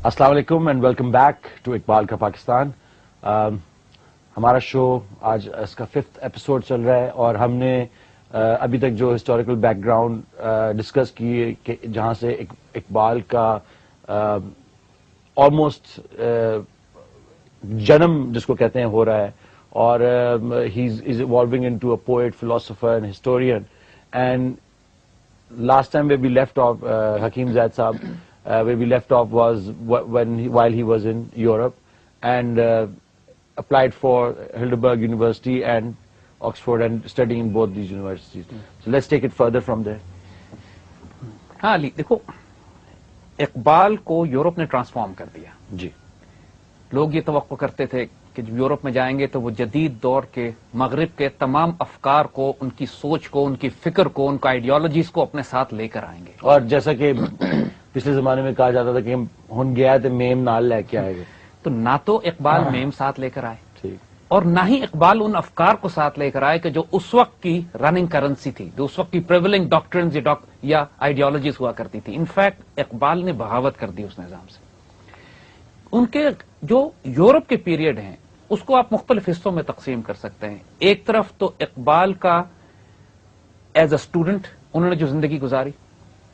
السلام علیکم and welcome back to Iqbal کا پاکستان. ہمارا شو آج اس کا 5th ایپیسوڈ چل رہا ہے اور ہم نے ابھی تک جو ہسٹوریکل بیک گراؤنڈ ڈسکس کی کہ جہاں سے اقبال کا آلموسٹ جنم جس کو کہتے ہیں ہو رہا ہے اور he is evolving into a poet, philosopher and historian. And last time where we left off, Hakeem Zaid Saab, where we left off was while he was in Europe and applied for Heidelberg University and Oxford and studying in both these universities. So let's take it further from there. ہاں علی دیکھو, اقبال کو Europe نے transform کر دیا. جی, لوگ یہ توقع کرتے تھے کہ جب یورپ میں جائیں گے تو وہ جدید دور کے مغرب کے تمام افکار کو, ان کی سوچ کو, ان کی فکر کو, ان کا آئیڈیالوجیز کو اپنے ساتھ لے کر آئیں گے. اور جیسا کہ پچھلے زمانے میں کہا جاتا تھا کہ ہن گیا تو میم نال لے کے آئے گے, تو نہ تو اقبال میم ساتھ لے کر آئے ٹھیک, اور نہ ہی اقبال ان افکار کو ساتھ لے کر آئے کہ جو اس وقت کی رننگ کرنسی تھی, جو اس وقت کی پریولنگ ڈاکٹرنز یا آئیڈیالوجیز ہوا کرتی تھی. انفیکٹ اقبال نے بغاوت کر دی اس نظام سے. ان کے جو یورپ کے پیریڈ ہیں اس کو آپ مختلف حصوں میں تقسیم کر سکتے ہیں. ایک طرف تو اقبال کا ایز اے اسٹوڈنٹ انہوں نے جو زندگی گزاری,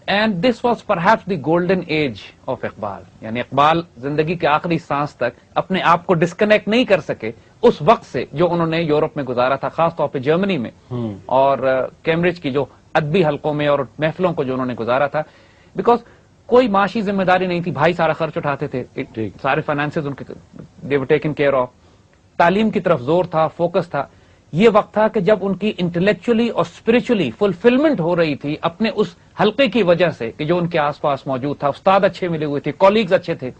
and this was perhaps the golden age of Iqbal. یعنی اقبال زندگی کے آخری سانس تک اپنے آپ کو ڈسکنیکٹ نہیں کر سکے اس وقت سے جو انہوں نے یورپ میں گزارا تھا, خاص طور پہ جرمنی میں اور کیمبرج کی جو ادبی حلقوں میں اور محفلوں کو جو انہوں نے گزارا تھا. بیکاز کوئی معاشی ذمہ داری نہیں تھی, بھائی سارا خرچ اٹھاتے تھے, سارے فائنانسز ان کے دے ور ٹیکن کیئر آف. تعلیم کی طرف زور تھا, فوکس تھا. یہ وقت تھا کہ جب ان کی انٹلیکچولی اور اسپرچولی فلفلمنٹ ہو رہی تھی اپنے اس حلقے کی وجہ سے کہ جو ان کے آس پاس موجود تھا. استاد اچھے ملے ہوئے تھے, کولیگز اچھے تھے.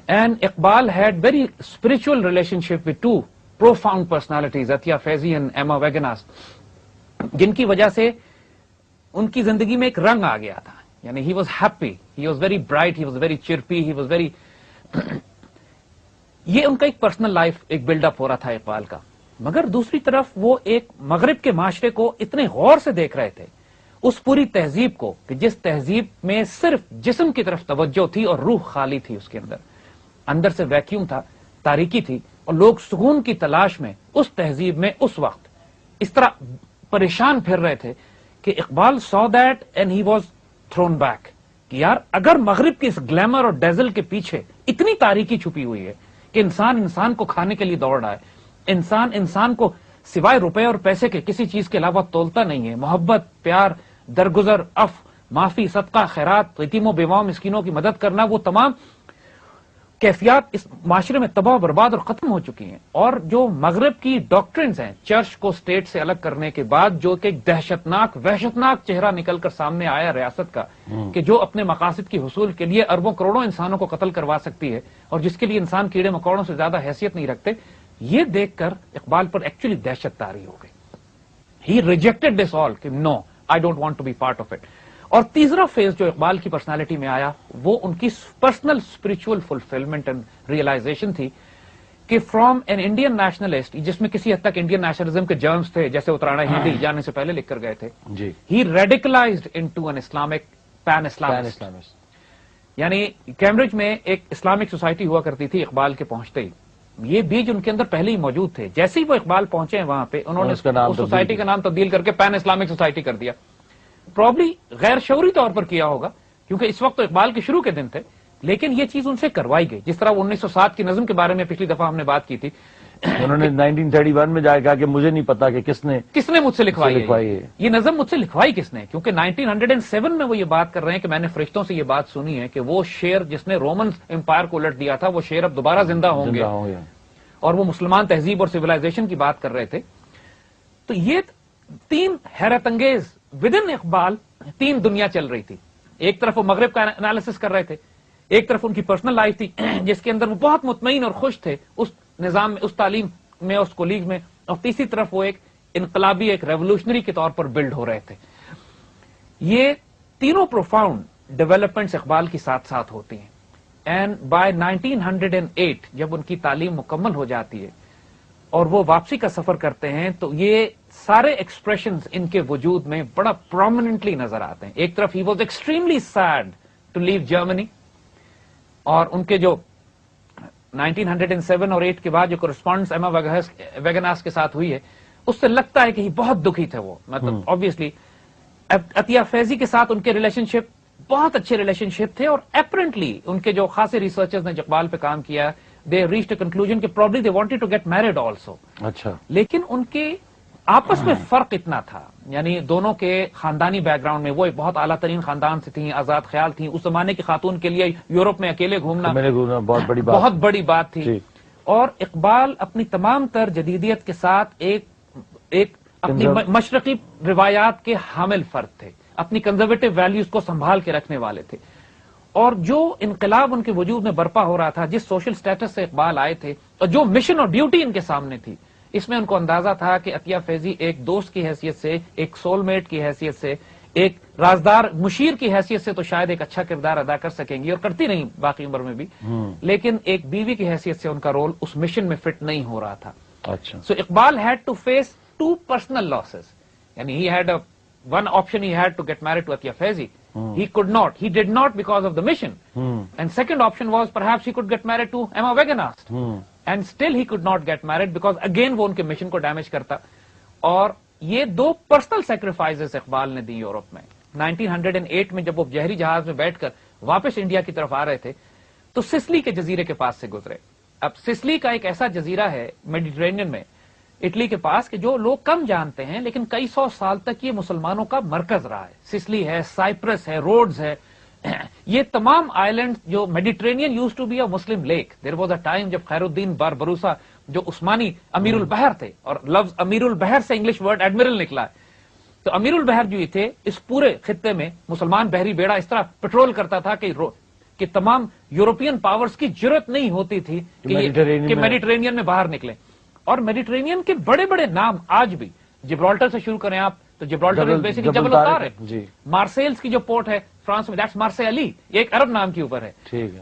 And Iqbal had very spiritual relationship with two profound personalities, Atiya Faizi and Emma Wegenast, جن کی وجہ سے ان کی زندگی میں ایک رنگ آ گیا تھا. یعنی he was happy, he was very bright, he was very chirpy, he was very یہ ان کا ایک پرسنل لائف ایک بلڈ اپ ہو رہا تھا اقبال کا. مگر دوسری طرف وہ ایک مغرب کے معاشرے کو اتنے غور سے دیکھ رہے تھے, اس پوری تہذیب کو کہ جس تہذیب میں صرف جسم کی طرف توجہ تھی اور روح خالی تھی, اس کے اندر سے ویکیوم تھا, تاریکی تھی, اور لوگ سکون کی تلاش میں اس تہذیب میں اس وقت اس طرح پریشان پھر رہے تھے کہ Iqbal saw that and he was thrown back کہ یار اگر مغرب کی اس گلیمر اور ڈیزل کے پیچھے اتنی تاریکی چھپی ہوئی ہے کہ انسان کو کھانے کے لیے دوڑ رہا ہے, انسان کو سوائے روپے اور پیسے کے کسی چیز کے علاوہ تولتا نہیں ہے, محبت, پیار, درگزر, معافی, صدقہ, خیرات, یتیموں, بیواؤں, مسکینوں کی مدد کرنا, وہ تمام کیفیات اس معاشرے میں تباہ و برباد اور ختم ہو چکی ہیں. اور جو مغرب کی ڈاکٹرنز ہیں, چرچ کو اسٹیٹ سے الگ کرنے کے بعد جو کہ ایک وحشتناک چہرہ نکل کر سامنے آیا ریاست کا کہ جو اپنے مقاصد کی حصول کے لیے اربوں کروڑوں انسانوں کو قتل کروا سکتی ہے اور جس کے لیے انسان کیڑے مکوڑوں سے زیادہ حیثیت نہیں رکھتے, یہ دیکھ کر اقبال پر ایکچولی دہشت طاری ہو گئی. ہی ریجیکٹڈ دس آل کہ no, I don't want to be part of it. اور تیسرا فیز جو اقبال کی پرسنالٹی میں آیا وہ ان کی personal spiritual fulfilment and realisation تھی کہ فرام این انڈین نیشنلسٹ, جس میں کسی حد تک انڈین نیشنلزم کے جرمز تھے, جیسے اترانا ہندی جانے سے پہلے لکھ کر گئے تھے, he radicalized into an Islamic pan Islamist. یعنی کیمبرج میں ایک اسلامک سوسائٹی ہوا کرتی تھی اقبال کے پہنچتے ہی, یہ بیج ان کے اندر پہلے ہی موجود تھے. جیسے ہی وہ اقبال پہنچے وہاں پہ انہوں نے اس سوسائٹی کا نام تبدیل کر کے پین اسلامک سوسائٹی کر دیا. پرابلی غیر شعوری طور پر کیا ہوگا کیونکہ اس وقت تو اقبال کے شروع کے دن تھے, لیکن یہ چیز ان سے کروائی گئی. جس طرح 1907 کی نظم کے بارے میں پچھلی دفعہ ہم نے بات کی تھی, انہوں نے 1931 میں جا کے کہا کہ مجھے نہیں پتا کہ کس نے مجھ سے لکھوائی ہے یہ نظم, مجھ سے لکھوائی کس نے, کیونکہ 1907 میں وہ یہ بات کر رہے ہیں کہ میں نے فرشتوں سے یہ بات سنی ہے کہ وہ شیر جس نے رومن امپائر کو الٹ دیا تھا وہ شیر اب دوبارہ زندہ ہوں گے, اور وہ مسلمان تہذیب اور سویلائزیشن کی بات کر رہے تھے. تو یہ 3 حیرت انگیز ود ان اقبال 3 دنیا چل رہی تھی. ایک طرف وہ مغرب کا انالیسس کر رہے تھے, ایک طرف ان کی پرسنل لائف تھی جس کے اندر وہ بہت مطمئن اور خوش تھے اس نظام میں, اس تعلیم میں, اس کولیگ میں, اور تیسری طرف وہ ایک انقلابی, ایک ریولوشنری کے طور پر بلڈ ہو رہے تھے. یہ تینوں پروفاؤنڈ ڈیولپمنٹس اقبال کی ساتھ ساتھ ہوتی ہیں. اینڈ بائی 1908 جب ان کی تعلیم مکمل ہو جاتی ہے اور وہ واپسی کا سفر کرتے ہیں تو یہ سارے ایکسپریشنز ان کے وجود میں بڑا پرومیننٹلی نظر آتے ہیں. ایک طرف he was extremely sad to leave Germany, اور ان کے جو 1907 اور 8 کے بعد جو کرسپونڈنس ایما ویگناس کے ساتھ ہوئی ہے اس سے لگتا ہے کہ یہ بہت دکھی تھے وہ. مطلب آبویسلی عطیہ فیضی کے ساتھ ان کے ریلیشن شپ بہت اچھے ریلیشن شپ تھے, اور اپرنٹلی ان کے جو خاصے ریسرچرز نے اقبال پہ کام کیا دے ریچڈ اے کنکلوژن کہ probably they wanted to get married also. اچھا. لیکن ان کے آپس میں فرق اتنا تھا, یعنی دونوں کے خاندانی بیک گراؤنڈ میں, وہ ایک بہت اعلیٰ ترین خاندان سے تھیں, آزاد خیال تھیں, اس زمانے کی خاتون کے لیے یورپ میں اکیلے گھومنا بہت بڑی بات تھی. اور اقبال اپنی تمام تر جدیدیت کے ساتھ ایک اپنی مشرقی روایات کے حامل فرد تھے, اپنی کنزرویٹو ویلیوز کو سنبھال کے رکھنے والے تھے. اور جو انقلاب ان کے وجود میں برپا ہو رہا تھا, جس سوشل سٹیٹس سے اقبال آئے تھے, اور جو مشن اور ڈیوٹی ان کے سامنے تھی, اس میں ان کو اندازہ تھا کہ عطیہ فیضی ایک دوست کی حیثیت سے, ایک سول میٹ کی حیثیت سے, ایک رازدار مشیر کی حیثیت سے تو شاید ایک اچھا کردار ادا کر سکیں گی, اور کرتی نہیں باقی عمر میں بھی, لیکن ایک بیوی کی حیثیت سے ان کا رول اس مشن میں فٹ نہیں ہو رہا تھا. So Iqbal had to face 2 personal losses. یعنی he had one option, he had to get married to Athiya Faizi. He could not. He did not because of the mission. And second option was perhaps he could get married to Emma Wagenast. And still he could not get married because again وہ ان کے mission کو damage کرتا. اور یہ 2 personal sacrifices Iqbal نے دی Europe میں. 1908 میں جب وہ جہری جہاز میں بیٹھ کر واپس انڈیا کی طرف آ رہے تھے تو سسلی کے جزیرے کے پاس سے گزرے. اب سسلی کا ایک ایسا جزیرہ ہے میڈیٹرینین میں, اٹلی کے پاس, کہ جو لوگ کم جانتے ہیں لیکن کئی 100 سال تک یہ مسلمانوں کا مرکز رہا ہے. سسلی ہے, سائپرس ہے, روڈز ہے, یہ تمام آئلینڈ جو Mediterranean used to be a Muslim lake. There was a time جب خیر الدین باربروسا جو عثمانی امیر البحر تھے, اور لفظ امیر البحر سے انگلش ورڈ ایڈمرل نکلا ہے, تو امیر البحر جو یہ تھے اس پورے خطے میں مسلمان بحری بیڑا اس طرح پیٹرول کرتا تھا کہ تمام یورپین پاورز کی جرت نہیں ہوتی تھی کہ میڈیٹرینین میں باہر نکلیں. اور میڈیٹرینین کے بڑے بڑے نام آج بھی, جبرالٹر سے شروع کریں آپ تو جبرالٹر بیسیکلی جبل الطارق ہے. مارسیلز کی جو پورٹ ہے فرانس میں, دیٹس مارسے علی, یہ ایک عرب نام کے اوپر ہے.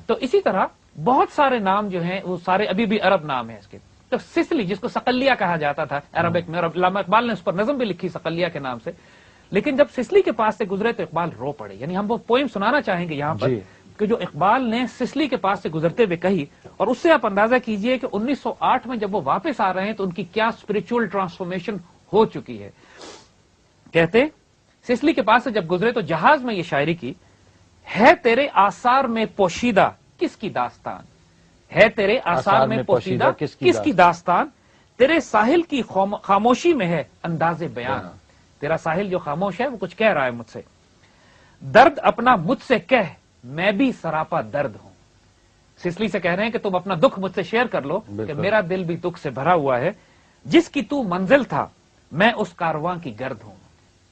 تو اسی طرح بہت سارے نام جو ہیں وہ سارے ابھی بھی عرب نام ہیں اس کے. تو سسلی جس کو سقلیہ کہا جاتا تھا عربک میں, اور علامہ اقبال نے اس پر نظم بھی لکھی سقلیہ کے نام سے, لیکن جب سسلی کے پاس سے گزرے تو اقبال رو پڑے. یعنی ہم وہ پوئم سنانا چاہیں گے یہاں پر کہ جو اقبال نے سسلی کے پاس سے گزرتے ہوئے کہی, اور اس سے آپ اندازہ کیجئے کہ 1908 میں جب وہ واپس آ رہے ہیں تو ان کی کیا اسپرچل ٹرانسفارمیشن ہو چکی ہے. کہتے سسلی کے پاس سے جب گزرے تو جہاز میں یہ شاعری کی, ہے تیرے آثار میں پوشیدہ کس کی داستان, ہے تیرے آثار میں پوشیدہ کس کی داستان, تیرے ساحل کی خاموشی میں ہے انداز بیان. تیرا ساحل جو خاموش ہے وہ کچھ کہہ رہا ہے مجھ سے, درد اپنا مجھ سے کہہ میں بھی سراپا درد ہوں. سسلی سے کہہ رہے ہیں کہ تم اپنا دکھ مجھ سے شیئر کر لو کہ میرا دل بھی دکھ سے بھرا ہوا ہے. جس کی تو منزل تھا میں اس کارواں کی گرد ہوں.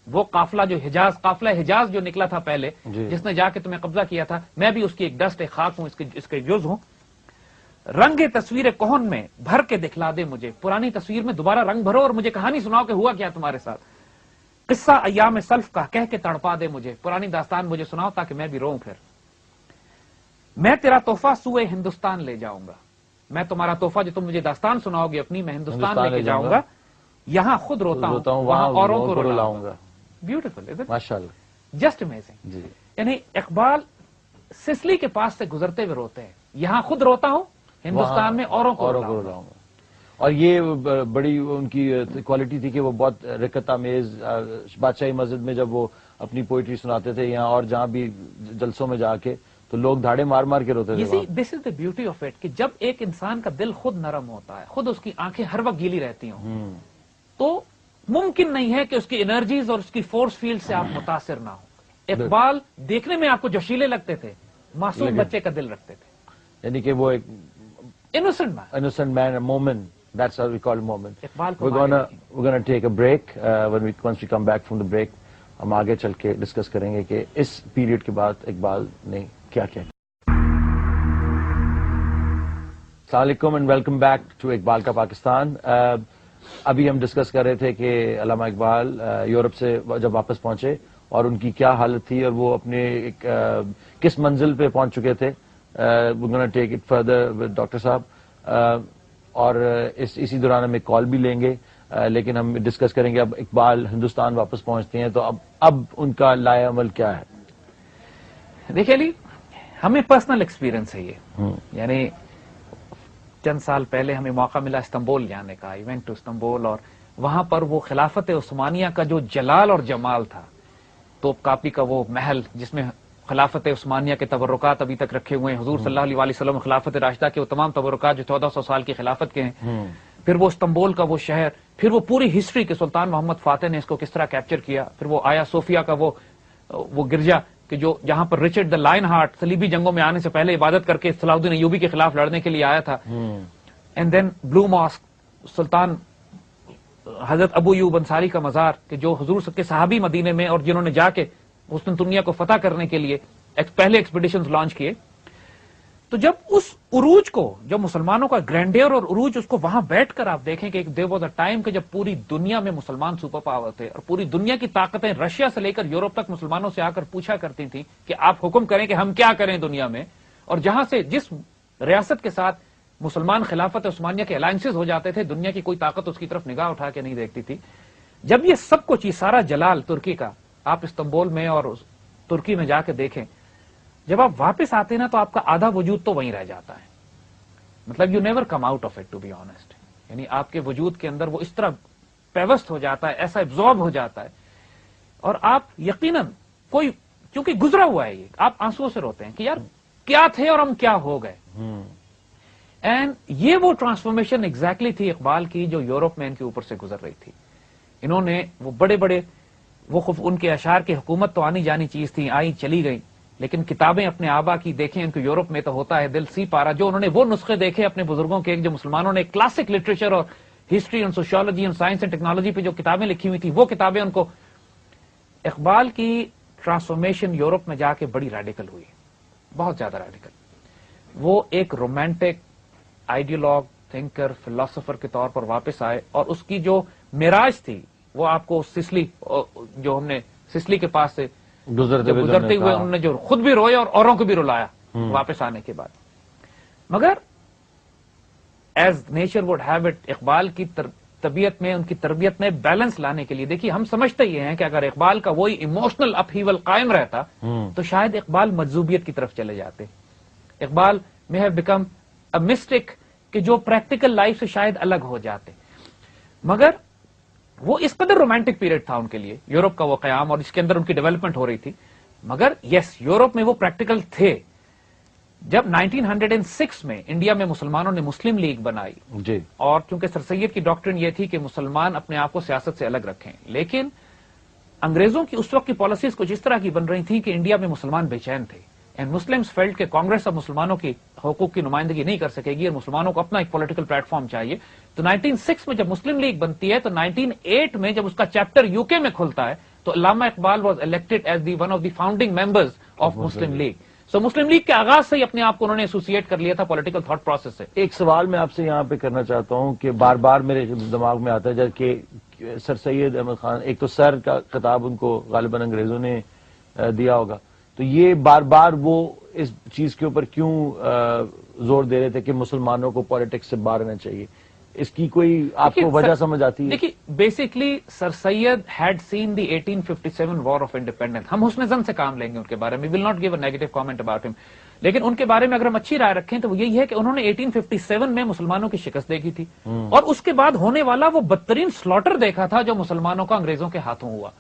وہ قافلہ جو قافلہ حجاز جو نکلا تھا پہلے, جس نے جا کے تمہیں قبضہ کیا تھا, میں بھی اس کی ایک ڈسٹ, ایک خاک ہوں, اس کے جز ہوں. رنگ تصویر کہن میں بھر کے دکھلا دے مجھے, پرانی تصویر میں دوبارہ رنگ بھرو اور مجھے کہانی سناؤ کہ ہوا کیا تمہارے ساتھ. قصہ ایام سلف کا کہہ کے تڑپا دے مجھے, پرانی داستان مجھے سناؤ تاکہ میں بھی روؤں. پھر میں تیرا تحفہ سوئے ہندوستان لے جاؤں گا, میں تمہارا تحفہ جو تم مجھے داستان سناؤ گے اپنی, میں ہندوستان لے کے جاؤں گا. یہاں خود روتا ہوں وہاں اوروں کو رلاؤں گا. بیوٹیفل, ماشاءاللہ, جسٹ امیزنگ. یعنی اقبال سسلی کے پاس سے گزرتے ہوئے روتے ہیں, یہاں خود روتا ہوں, ہندوستان میں اوروں کو رلاؤں گا. اور یہ بڑی ان کی کوالٹی تھی کہ وہ بہت رکت آمیز, بادشاہی مسجد میں جب وہ اپنی پوئٹری سناتے تھے, یہاں اور جہاں بھی جلسوں میں جا کے, تو لوگ دھاڑے مار مار کے روتے تھے. دس از دا بیوٹی آف اٹ, کہ جب ایک انسان کا دل خود نرم ہوتا ہے, خود اس کی آنکھیں ہر وقت گیلی رہتی ہوں, تو ممکن نہیں ہے کہ اس کی انرجیز اور اس کی فورس فیلڈ سے آپ متاثر نہ ہوں. اقبال دیکھنے میں آپ کو جوشیلے لگتے تھے, معصوم بچے کا دل رکھتے تھے, یعنی کہ وہ ایک innocent man, a moment. That's how we call it moment. We're gonna take a break. Once we come back from the break, ہم آگے چل کے ڈسکس کریں گے کہ اس پیریڈ کے بعد اقبال نے کیا کیا. السلام علیکم and welcome back to Iqbal کا پاکستان. ابھی ہم ڈسکس کر رہے تھے کہ علامہ اقبال یورپ سے جب واپس پہنچے اور ان کی کیا حالت تھی, اور وہ اپنے کس منزل پہ پہنچ چکے تھے. we're gonna take it further with doctor صاحب, اور اسی دوران ہم ایک کال بھی لیں گے, لیکن ہم ڈسکس کریں گے اب اقبال ہندوستان واپس پہنچتے ہیں تو اب ان کا لائے عمل کیا ہے. دیکھیے علی, ہمیں پرسنل ایکسپیرینس ہے یہ، یعنی چند سال پہلے ہمیں موقع ملا استنبول جانے کا، ایونٹ ٹو استنبول، اور وہاں پر وہ خلافت عثمانیہ کا جو جلال اور جمال تھا، توپ کاپی کا وہ محل جس میں خلافت عثمانیہ کے تبرکات ابھی تک رکھے ہوئے ہیں، حضور صلی اللہ علیہ وسلم خلافت راشدہ کے وہ تمام تبرکات جو 1400 سال کی خلافت کے ہیں، پھر وہ استنبول کا وہ شہر، پھر وہ پوری ہسٹری کے سلطان محمد فاتح نے اس کو کس طرح کیپچر کیا، پھر وہ آیا صوفیہ کا وہ گرجا کہ جو جہاں پر رچرڈ دا لائن ہارٹ صلیبی جنگوں میں آنے سے پہلے عبادت کر کے صلاح الدین ایوبی کے خلاف لڑنے کے لیے آیا تھا، اینڈ دین بلو ماسک، سلطان حضرت ابو ایوب انصاری کا مزار کہ جو حضور کے صحابی مدینے میں اور جنہوں نے جا کے حسن دنیا کو فتح کرنے کے لیے پہلے ایکسپیڈیشنز لانچ کیے. تو جب اس عروج کو، جب مسلمانوں کا گرینڈیئر اور عروج، اس کو وہاں بیٹھ کر آپ دیکھیں کہ دیر واز اے ٹائم کہ جب پوری دنیا میں مسلمان سپر پاور تھے اور پوری دنیا کی طاقتیں رشیا سے لے کر یورپ تک مسلمانوں سے آ کر پوچھا کرتی تھیں کہ آپ حکم کریں کہ ہم کیا کریں دنیا میں، اور جہاں سے جس ریاست کے ساتھ مسلمان خلافت عثمانیہ کے الائنسز ہو جاتے تھے، دنیا کی کوئی طاقت اس کی طرف نگاہ اٹھا کے نہیں دیکھتی تھی. جب یہ سب کچھ، یہ سارا جلال ترکی کا آپ استنبول میں اور ترکی میں جا کے دیکھیں، جب آپ واپس آتے نا تو آپ کا آدھا وجود تو وہیں رہ جاتا ہے. مطلب you never come out of it to be honest. یعنی آپ کے وجود کے اندر وہ اس طرح پیوست ہو جاتا ہے، ایسا ایبزارب ہو جاتا ہے، اور آپ یقیناً کوئی چونکہ گزرا ہوا ہے یہ، آپ آنسوؤں سے روتے ہیں کہ یار کیا تھے اور ہم کیا ہو گئے. اینڈ یہ وہ ٹرانسفارمیشن ایگزیکٹلی تھی اقبال کی جو یورپ میں ان کے اوپر سے گزر رہی تھی. انہوں نے وہ بڑے بڑے وہ ان کے اشعار کی حکومت تو آنی جانی چیز تھی، آئی چلی گئی، لیکن کتابیں اپنے آبا کی دیکھیں، ان کو یورپ میں تو ہوتا ہے دل سی پارا. جو انہوں نے وہ نسخے دیکھے اپنے بزرگوں کے، جو مسلمانوں نے کلاسک لٹریچر اور history and sociology and science and technology پہ جو کتابیں لکھی ہوئی تھی، وہ کتابیں ان کو. اقبال کی ٹرانسفارمیشن یورپ میں جا کے بڑی ریڈیکل ہوئی، بہت زیادہ ریڈیکل. وہ ایک رومانٹک آئیڈیالوگ، تھنکر، فلاسفر کے طور پر واپس آئے، اور اس کی جو معراج تھی وہ آپ کو سسلی، جو ہم نے سسلی کے پاس سے گزرتے ہوئے انہوں نے جو خود بھی روئے اور اوروں کو بھی رلایا واپس آنے کے بعد. مگر as nature would have it, Iqbal کی طبیعت میں، ان کی تربیت میں بیلنس لانے کے لیے، دیکھیے ہم سمجھتے یہ ہیں کہ اگر اقبال کا وہی ایموشنل اپ ہیول قائم رہتا تو شاید اقبال مجذوبیت کی طرف چلے جاتے. اقبال میں ہیو بیکم اے مسٹک کہ جو پریکٹیکل لائف سے شاید الگ ہو جاتے. مگر وہ اس قدر رومانٹک پیریڈ تھا ان کے لیے، یورپ کا وہ قیام اور اس کے اندر ان کی ڈیولپمنٹ ہو رہی تھی. مگر یس، یورپ میں وہ پریکٹیکل تھے. جب 1906 میں انڈیا میں مسلمانوں نے مسلم لیگ بنائی جی، اور چونکہ سر سید کی ڈاکٹرن یہ تھی کہ مسلمان اپنے آپ کو سیاست سے الگ رکھیں، لیکن انگریزوں کی اس وقت کی پالیسیز کچھ اس طرح کی بن رہی تھی کہ انڈیا میں مسلمان بے چین تھے. اینڈ مسلمز فیلٹ کہ کانگریس اب مسلمانوں کی حقوق کی نمائندگی نہیں کر سکے گی اور مسلمانوں کو اپنا ایک پولیٹیکل پلیٹ فارم چاہیے. تو 1906 میں جب مسلم لیگ بنتی ہے تو 1908 میں جب اس کا چیپٹر یو کے میں کھلتا ہے تو علامہ Iqbal was elected as the one of the founding members of Muslim league. So Muslim league کے آغاز سے ہی اپنے آپ کو انہوں نے ایسوسیٹ کر لیا تھا پولیٹیکل تھاٹ پروسیس سے. ایک سوال میں آپ سے یہاں پہ کرنا چاہتا ہوں کہ بار بار میرے دماغ میں آتا ہے کہ سر سید احمد خان، ایک تو سر کا خطاب ان کو غالباً انگریزوں نے دیا ہوگا، تو یہ بار بار وہ اس چیز کے اوپر کیوں زور دے رہے تھے کہ مسلمانوں کو پالیٹکس سے باہر آنا چاہیے؟ اس کی کوئی آپ کو وجہ سمجھ آتی ہے؟ دیکھیے basically sir Syed had seen the 1857 war of independence. ہم حسن ظن سے کام لیں گے ان کے بارے میں، will not give a negative comment about ہم، لیکن ان کے بارے میں اگر ہم اچھی رائے رکھیں تو وہ یہی ہے کہ انہوں نے 1857 میں مسلمانوں کی شکست دیکھی تھی، اور اس کے بعد ہونے والا وہ بدترین سلاٹر دیکھا تھا جو مسلمانوں کا انگریزوں کے ہاتھوں ہوا.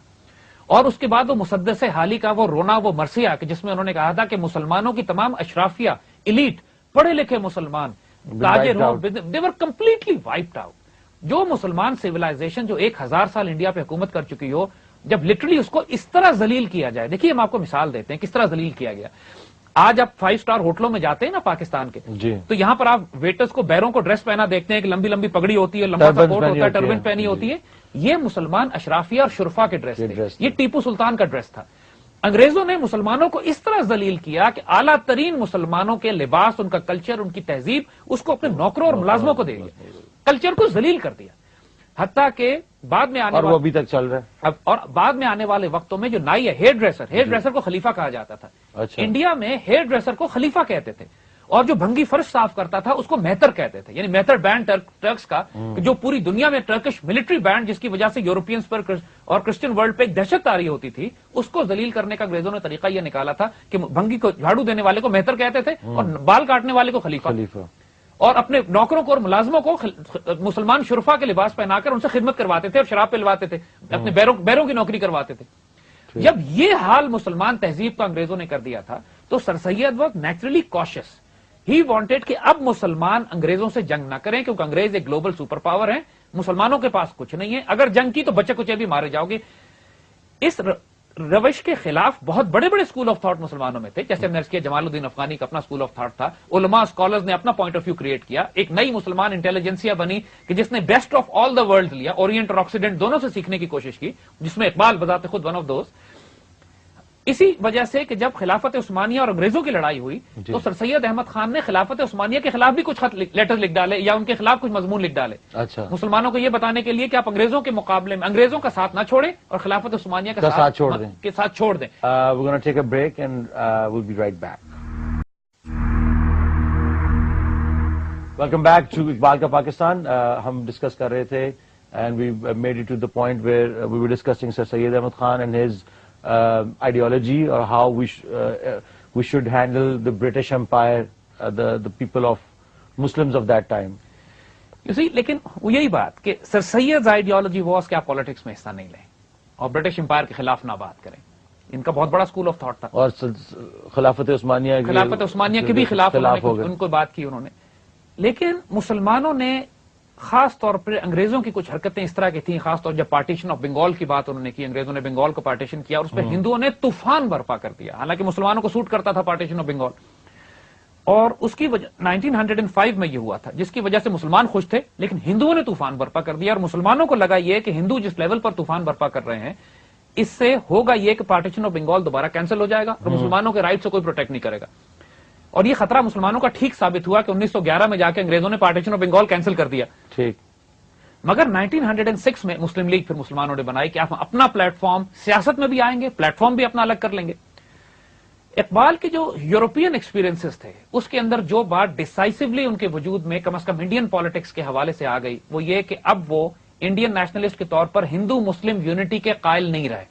اور اس کے بعد وہ مسدس حالی کا وہ رونا، وہ مرثیہ کہ جس میں انہوں نے کہا تھا کہ مسلمانوں کی تمام اشرافیہ، ایلیٹ، پڑھے لکھے مسلمان، تاجر ہوں، they were completely wiped out. جو مسلمان سیولائزیشن جو 1000 سال انڈیا پہ حکومت کر چکی ہو، جب لٹرلی اس کو اس طرح ذلیل کیا جائے. دیکھیے ہم آپ کو مثال دیتے ہیں کس طرح ذلیل کیا گیا. آج آپ 5 اسٹار ہوٹلوں میں جاتے ہیں نا پاکستان کے جی، تو یہاں پر آپ ویٹرز کو بیروں کو ڈریس پہنا دیکھتے ہیں کہ لمبی لمبی پگڑی ہوتی ہے، لمبا سا کوٹ ہوتا ہے، ٹربن پہنی ہوتی ہے. یہ مسلمان اشرافیہ اور شرفا کے ڈریس تھے، یہ ٹیپو سلطان کا ڈریس تھا. انگریزوں نے مسلمانوں کو اس طرح ذلیل کیا کہ اعلیٰ ترین مسلمانوں کے لباس، ان کا کلچر، ان کی تہذیب، اس کو اپنے نوکروں اور ملازموں کو دے دیا، کلچر کو ذلیل کر دیا. حتیٰ کہ بعد میں آنے وہ ابھی تک چل رہا ہے. اور بعد میں آنے والے وقتوں میں جو نائی ہے، ہیئر ڈریسر کو خلیفہ کہا جاتا تھا. انڈیا میں ہیئر ڈریسر کو خلیفہ کہتے تھے، اور جو بھنگی فرش صاف کرتا تھا اس کو مہتر کہتے تھے، یعنی مہتر بینڈ ٹرکس کا، جو پوری دنیا میں ٹرکش ملٹری بینڈ جس کی وجہ سے یورپینز پر اور کرسچن ورلڈ پہ ایک دہشت طاری ہوتی تھی، اس کو ذلیل کرنے کا انگریزوں نے طریقہ یہ نکالا تھا کہ بھنگی کو جھاڑو دینے والے کو مہتر کہتے تھے اور بال کاٹنے والے کو خلیفہ، اور اپنے نوکروں کو اور ملازموں کو مسلمان شرفا کے لباس پہنا کر ان سے خدمت کرواتے تھے اور شراب پلواتے تھے، اپنے بیروں کی نوکری کرواتے تھے. جب یہ حال مسلمان تہذیب کا انگریزوں نے کر دیا تھا تو Sir Syed was naturally conscious. He wanted کہ اب مسلمان انگریزوں سے جنگ نہ کریں، کیونکہ انگریز ایک گلوبل سپر پاور ہیں، مسلمانوں کے پاس کچھ نہیں ہے، اگر جنگ کی تو بچے کچے بھی مارے جاؤ گے. اس روش کے خلاف بہت بڑے بڑے اسکول آف تھاٹ مسلمانوں میں تھے، جیسے ہم نے کیا جمال الدین افغانی کا اپنا اسکول آف تھاٹ تھا، علماء اسکالرز نے اپنا پوائنٹ آف ویو کریٹ کیا، ایک نئی مسلمان انٹیلیجنسیا بنی کہ جس نے best of all the world لیا، اورینٹ اور آکسیڈنٹ دونوں سے سیکھنے کی کوشش کی، جس میں اقبال بذات خود ون آف دوز. اسی وجہ سے کہ جب خلافت عثمانیہ اور انگریزوں کی لڑائی ہوئی تو سر سید احمد خان نے خلافت عثمانیہ کے خلاف بھی کچھ لیٹر لکھ ڈالے یا ان کے خلاف کچھ مضمون لکھ ڈالے، مسلمانوں کو یہ بتانے کے لیے کہ آپ انگریزوں کے مقابلے میں انگریزوں کا ساتھ نہ چھوڑیں اور خلافت عثمانیہ کا ساتھ چھوڑ دیں. We're going to take a break and we'll be right back. Welcome back to Iqbal Ka Pakistan. ہم ڈسکس کر رہے تھے and we made it to the point where we were discussing Sir Syed Ahmad Khan and his ideology or how we should handle the British Empire, the people of Muslims of that time. You see, لیکن وہ یہی بات کہ سر سید ideology was کہ آپ politics میں حصہ نہیں لیں اور برٹش امپائر کے خلاف نہ بات کریں. ان کا بہت بڑا اسکول آف تھاٹ تھا اور خلافت عثمانیہ کے بھی خلاف ان کو بات کی انہوں نے. لیکن مسلمانوں نے خاص طور پر انگریزوں کی کچھ حرکتیں اس طرح کی تھیں، خاص طور جب پارٹیشن آف بنگال کی بات انہوں نے کی، انگریزوں نے بنگال کو پارٹیشن کیا اور اس پہ ہندوؤں نے طوفان برپا کر دیا، حالانکہ مسلمانوں کو سوٹ کرتا تھا پارٹیشن آف بنگال. اور اس کی وجہ 1905 میں یہ ہوا تھا جس کی وجہ سے مسلمان خوش تھے، لیکن ہندوؤں نے طوفان برپا کر دیا اور مسلمانوں کو لگا یہ کہ ہندو جس لیول پر طوفان برپا کر رہے ہیں اس سے ہوگا یہ کہ پارٹیشن آف بنگال دوبارہ کینسل ہو جائے گا اور مسلمانوں کے رائٹ سے کوئی پروٹیکٹ نہیں کرے گا. اور یہ خطرہ مسلمانوں کا ٹھیک ثابت ہوا کہ 1911 میں جا کے انگریزوں نے پارٹیشن آف بنگال کینسل کر دیا. ٹھیک. مگر 1906 میں مسلم لیگ پھر مسلمانوں نے بنائی کہ آپ اپنا پلیٹ فارم سیاست میں بھی آئیں گے، پلیٹ فارم بھی اپنا الگ کر لیں گے. اقبال کے جو یورپین ایکسپیرینسز تھے اس کے اندر جو بات ڈیسائسولی ان کے وجود میں کم از کم انڈین پالیٹکس کے حوالے سے آ گئی وہ یہ کہ اب وہ انڈین نیشنلسٹ کے طور پر ہندو مسلم یونٹی کے قائل نہیں رہے.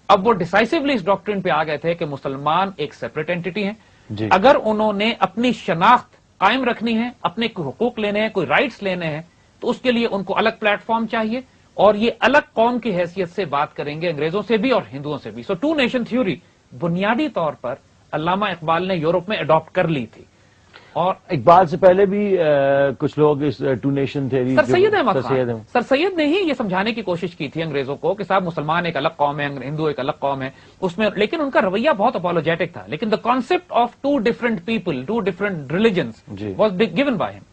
اب وہ ڈیسائسولی اس ڈاکٹرن پہ آ گئے تھے کہ مسلمان ایک سیپریٹ اینٹی ہیں. اگر انہوں نے اپنی شناخت قائم رکھنی ہے، اپنے حقوق لینے ہیں، کوئی رائٹس لینے ہیں تو اس کے لیے ان کو الگ پلیٹ فارم چاہیے اور یہ الگ قوم کی حیثیت سے بات کریں گے انگریزوں سے بھی اور ہندوؤں سے بھی. سو ٹو نیشن تھیوری بنیادی طور پر علامہ اقبال نے یورپ میں اڈاپٹ کر لی تھی. اور اقبال سے پہلے بھی کچھ لوگ اس ٹو نیشن تھیوری سر سید نے ہی یہ سمجھانے کی کوشش کی تھی انگریزوں کو کہ صاحب مسلمان ایک الگ قوم ہے، ہندو ایک الگ قوم ہے اس میں، لیکن ان کا رویہ بہت اپولوجیٹک تھا. لیکن the concept of two different people, two different religions was given by him.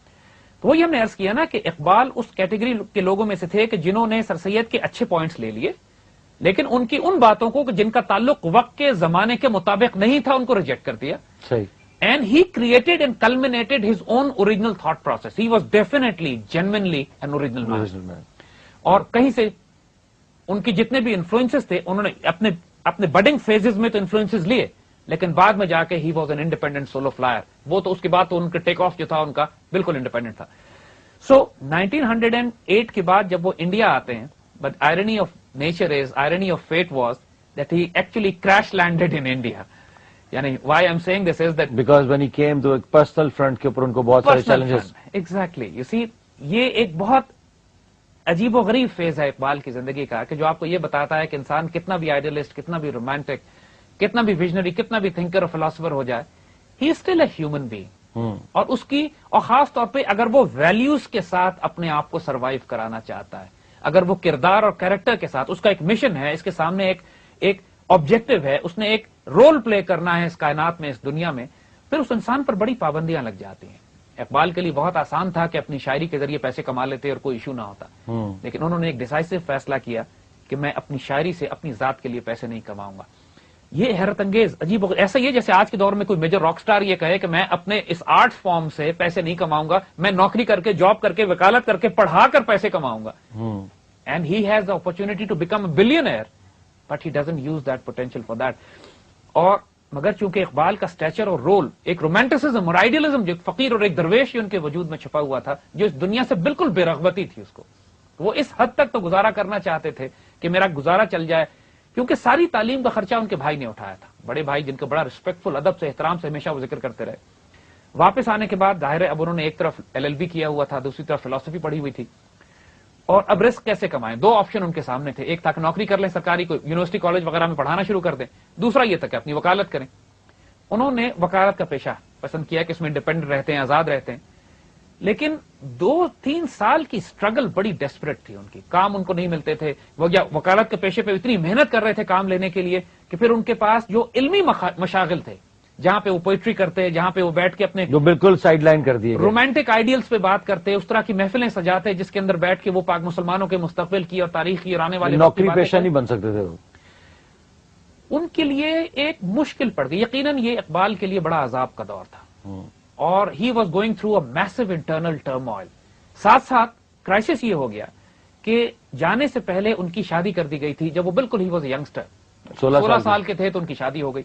تو وہی ہم نے عرض کیا نا کہ اقبال اس کیٹیگری کے لوگوں میں سے تھے کہ جنہوں نے سر سید کے اچھے پوائنٹس لے لیے لیکن ان کی ان باتوں کو جن کا تعلق وقت کے زمانے کے مطابق نہیں تھا ان کو ریجیکٹ کر دیا. صحیح. And he created and culminated his own original thought process. He was definitely, genuinely an original man. اور کہیں سے ان کی جتنے بھی انفلوئنسز تھے انہوں نے اپنے بڈنگ فیزز میں تو انفلوئنسز لیے لیکن بعد میں جا کے he was an independent solo flyer. وہ تو اس کے بعد تو ان کا ٹیک آف جو تھا ان کا بالکل انڈیپینڈنٹ تھا. سو 1908 کے بعد جب وہ انڈیا آتے ہیں but irony of nature is, irony of fate was that he actually crash landed in India. یعنی why I'm saying this is that because when he came to a personal front کے اوپر ان کو بہت سارے challenges. Exactly. You see, یہ ایک بہت عجیب و غریب فیز ہے اقبال کی زندگی کا کہ جو آپ کو یہ بتاتا ہے کہ انسان کتنا بھی آئیڈیلسٹ، کتنا بھی رومانٹک، کتنا بھی ویژنری، کتنا بھی تھنکر اور فلاسفر ہو جائے he is still a human being. اور اس کی اور خاص طور پہ اگر وہ ویلیوز کے ساتھ اپنے آپ کو سروائیو کرانا چاہتا ہے، اگر وہ کردار اور کیریکٹر کے ساتھ اس کا ایک مشن ہے، اس کے سامنے ایک آبجیکٹو ہے، اس نے ایک رول پلے کرنا ہے اس کائنات میں، اس دنیا میں، پھر اس انسان پر بڑی پابندیاں لگ جاتی ہیں. اقبال کے لیے بہت آسان تھا کہ اپنی شاعری کے ذریعے پیسے کما لیتے اور کوئی ایشو نہ ہوتا، لیکن انہوں نے ایک ڈیسائسو فیصلہ کیا کہ میں اپنی شاعری سے اپنی ذات کے لیے پیسے نہیں کماؤں گا. یہ حیرت انگیز عجیب، ایسا یہ جیسے آج کے دور میں کوئی میجر راک سٹار یہ کہے کہ میں اپنے اس آرٹ فارم سے پیسے نہیں کماؤں گا، میں نوکری کر کے، جاب کر کے، وکالت کر کے، پڑھا کر پیسے کماؤں گا. And he has the opportunity to become a billionaire but he doesn't use that potential for that. اور مگر چونکہ اقبال کا سٹیچر اور رول ایک رومانٹسزم اور آئیڈیلزم جو ایک فقیر اور ایک درویش ان کے وجود میں چھپا ہوا تھا، جو اس دنیا سے بالکل بے رغبتی تھی اس کو، وہ اس حد تک تو گزارا کرنا چاہتے تھے کہ میرا گزارا چل جائے، کیونکہ ساری تعلیم کا خرچہ ان کے بھائی نے اٹھایا تھا، بڑے بھائی جن کو بڑا ریسپیکٹفل ادب سے احترام سے ہمیشہ وہ ذکر کرتے رہے۔ واپس آنے کے بعد ظاہر ہے اب انہوں نے ایک طرف LLB کیا ہوا تھا، دوسری طرف فلسفی پڑھی ہوئی تھی، اور اب رسک کیسے کمائیں، دو آپشن ان کے سامنے تھے، ایک تھا کہ نوکری کر لیں سرکاری، کو یونیورسٹی کالج وغیرہ میں پڑھانا شروع کر دیں، دوسرا یہ تھا کہ اپنی وکالت کریں۔ انہوں نے وکالت کا پیشہ پسند کیا کہ اس میں انڈیپینڈنٹ رہتے ہیں، آزاد رہتے ہیں، لیکن 2-3 سال کی سٹرگل بڑی ڈیسپریٹ تھی ان کی، کام ان کو نہیں ملتے تھے، وہ یا وکالت کے پیشے پہ اتنی محنت کر رہے تھے کام لینے کے لیے کہ پھر ان کے پاس جو علمی مشاغل تھے، جہاں پہ وہ پوئٹری کرتے، جہاں پہ وہ بیٹھ کے اپنے جو بالکل سائڈ لائن کر دیے رومانٹک آئیڈیلز پہ بات کرتے، اس طرح کی محفلیں سجاتے جس کے اندر بیٹھ کے وہ پاک مسلمانوں کے مستقبل کی اور تاریخ کی اور آنے والے نوکری پیشہ نہیں بن سکتے تھے وہ، ان کے لیے ایک مشکل پڑ گئی۔ یقیناً یہ اقبال کے لیے بڑا عذاب کا دور تھا، اور he was going through a massive internal turmoil. ساتھ ساتھ کرائسس یہ ہو گیا کہ جانے سے پہلے ان کی شادی کر دی گئی تھی، جب وہ بالکل ہی واز اے ینگسٹر، 16 سال کے تھے تو ان کی شادی ہو گئی،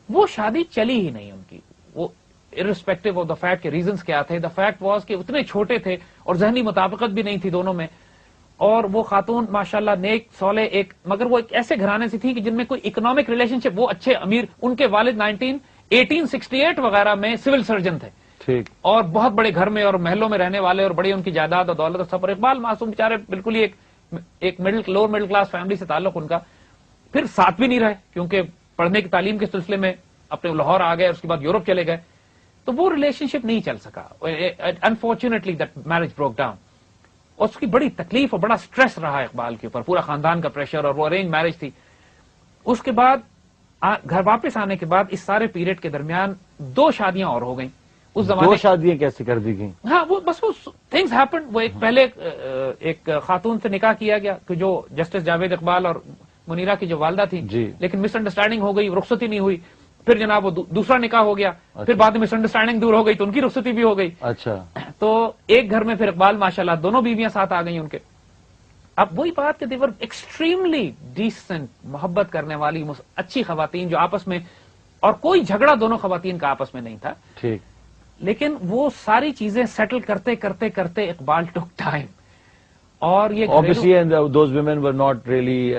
وہ شادی چلی ہی نہیں ان کی، وہ irrespective آف دا فیکٹ کے ریزنس کیا تھے، دا فیکٹ واز کہ اتنے چھوٹے تھے اور ذہنی مطابقت بھی نہیں تھی دونوں میں، اور وہ خاتون ماشاءاللہ نیک صالح ایک، مگر وہ ایک ایسے گھرانے سے تھی کہ جن میں کوئی اکنامک ریلیشن شپ، وہ اچھے امیر، ان کے والد 1868 وغیرہ میں سول سرجن تھے، ٹھیک، اور بہت بڑے گھر میں اور محلوں میں رہنے والے، اور بڑی ان کی جائیداد اور دولت اور سب، اور اقبال معصوم بیچارے بالکل ہی ایک لوور مڈل کلاس فیملی سے تعلق ان کا، پھر ساتھ بھی نہیں رہے کیونکہ پڑھنے کی تعلیم کے سلسلے میں اپنے لاہور آ گئے، اس کے بعد یورپ چلے گئے، تو وہ ریلیشن شپ نہیں چل سکا، unfortunately that marriage broke down, اور اس کی بڑی تکلیف اور بڑا سٹریس رہا اقبال کے اوپر، پورا خاندان کا پریشر، اور وہ ارینج میرج تھی۔ اس کے بعد گھر واپس آنے کے بعد اس سارے پیریڈ کے درمیان 2 شادیاں اور ہو گئیں، اس زمانے 2 شادیاں کیسے کر دی گئیں؟ ہاں وہ بس وہ تھنگز ہیپن، وہ ایک پہلے ایک خاتون سے نکاح کیا گیا کہ جو جسٹس جاوید اقبال اور منیرہ کی جو والدہ تھی، لیکن مس انڈرسٹینڈنگ ہو گئی، رخصتی نہیں ہوئی، پھر جناب وہ دوسرا نکاح ہو گیا، پھر بعد میں مس انڈرسٹینڈنگ دور ہو گئی تو ان کی رخصتی بھی ہو گئی، اچھا، تو ایک گھر میں پھر اقبال ماشاءاللہ دونوں بیویاں ساتھ آ گئی ان کے۔ اب وہی بات کہ دیور ایکسٹریملی ڈیسنٹ، محبت کرنے والی اچھی خواتین جو آپس میں، اور کوئی جھگڑا دونوں خواتین کا آپس میں نہیں تھا، ٹھیک، لیکن وہ ساری چیزیں سیٹل کرتے کرتے کرتے اقبال ٹک ٹائم، اور یہ obviously and those women were not really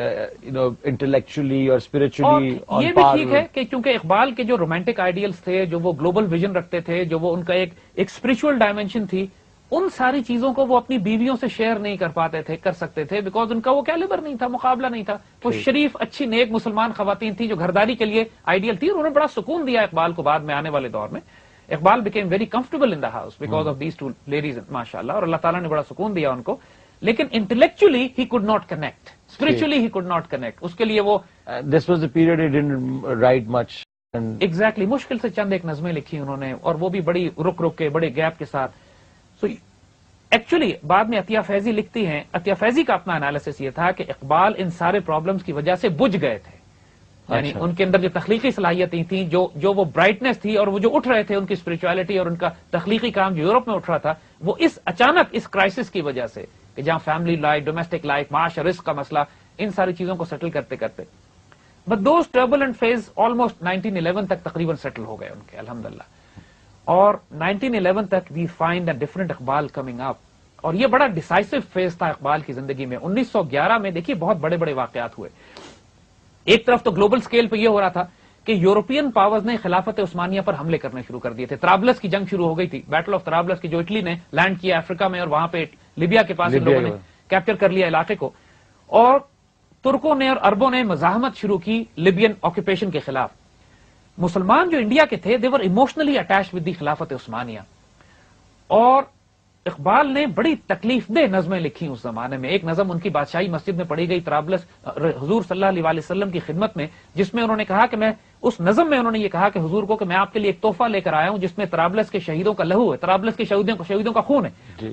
intellectually or spiritually on par. یہ بھی ٹھیک ہے کہ کیونکہ اقبال کے جو رومانٹک آئیڈیلز تھے، جو وہ گلوبل ویژن رکھتے تھے، جو وہ ان کا ایک اسپرچل ڈائمینشن تھی، ان ساری چیزوں کو وہ اپنی بیویوں سے شیئر نہیں کر پاتے تھے، کر سکتے تھے، بیکاز ان کا وہ کیلیبر نہیں تھا، مقابلہ نہیں تھا، وہ شریف اچھی نیک مسلمان خواتین تھی جو گھرداری کے لیے آئیڈیل تھی، اور انہوں نے بڑا سکون دیا اقبال کو بعد میں آنے والے دور میں۔ Iqbal became very comfortable in the house because of these 2 ladies ماشاءاللہ، اور اللہ تعالیٰ نے بڑا سکون دیا ان کو، لیکن intellectually he could not connect, spiritually he could not connect، اس کے لیے وہ this was the period he didn't write much. exactly، مشکل سے چند ایک نظمیں لکھی انہوں نے، اور وہ بھی بڑی رک کے بڑے گیپ کے ساتھ۔ سو ایکچولی بعد میں عطیہ فیضی لکھتی ہیں، عطیہ فیضی کا اپنا انالیسس یہ تھا کہ اقبال ان سارے پرابلمس کی وجہ سے بجھ گئے تھے، یعنی ان کے اندر جو تخلیقی صلاحیتیں تھیں، جو وہ برائٹنس تھی، اور وہ جو اٹھ رہے تھے ان کی اسپرچولیٹی اور ان کا تخلیقی کام جو یورپ میں اٹھ رہا تھا، وہ اس اچانک اس کرائسس کی وجہ سے کہ جہاں فیملی لائف، ڈومیسٹک لائف، معاش اور رزق کا مسئلہ، ان ساری چیزوں کو سیٹل کرتے کرتے، بٹ دوز ٹربولنٹ فیز آلموسٹ 1911 تک تقریباً سیٹل ہو گئے ان کے الحمدللہ، اور 1911 تک we find a different Iqbal coming up, اور یہ بڑا ڈیسائسو فیز تھا اقبال کی زندگی میں۔ 1911 میں دیکھیے بہت بڑے بڑے واقعات ہوئے، ایک طرف تو گلوبل سکیل پہ یہ ہو رہا تھا کہ یورپین پاورز نے خلافت عثمانیہ پر حملے کرنے شروع کر دیے تھے، طرابلس کی جنگ شروع ہو گئی تھی، بیٹل آف طرابلس کی جو اٹلی نے لینڈ کیا افریقہ میں، اور وہاں پہ لیبیا کے پاس ان لوگوں نے کیپچر کر لیا علاقے کو، اور ترکوں نے اور عربوں نے مزاحمت شروع کی لیبین آکوپیشن کے خلاف۔ مسلمان جو انڈیا کے تھے، دے ور ایموشنلی اٹیچڈ ود دی خلافت عثمانیہ، اور اقبال نے بڑی تکلیف دہ نظمیں لکھی اس زمانے میں۔ ایک نظم ان کی بادشاہی مسجد میں پڑھی گئی طرابلس حضور صلی اللہ علیہ وسلم کی خدمت میں، جس میں انہوں نے کہا کہ میں اس نظم میں انہوں نے یہ کہا کہ حضور کو کہ میں آپ کے لیے ایک تحفہ لے کر آیا ہوں جس میں طرابلس کے شہیدوں کا لہو ہے، طرابلس کے شہیدوں کا خون ہے،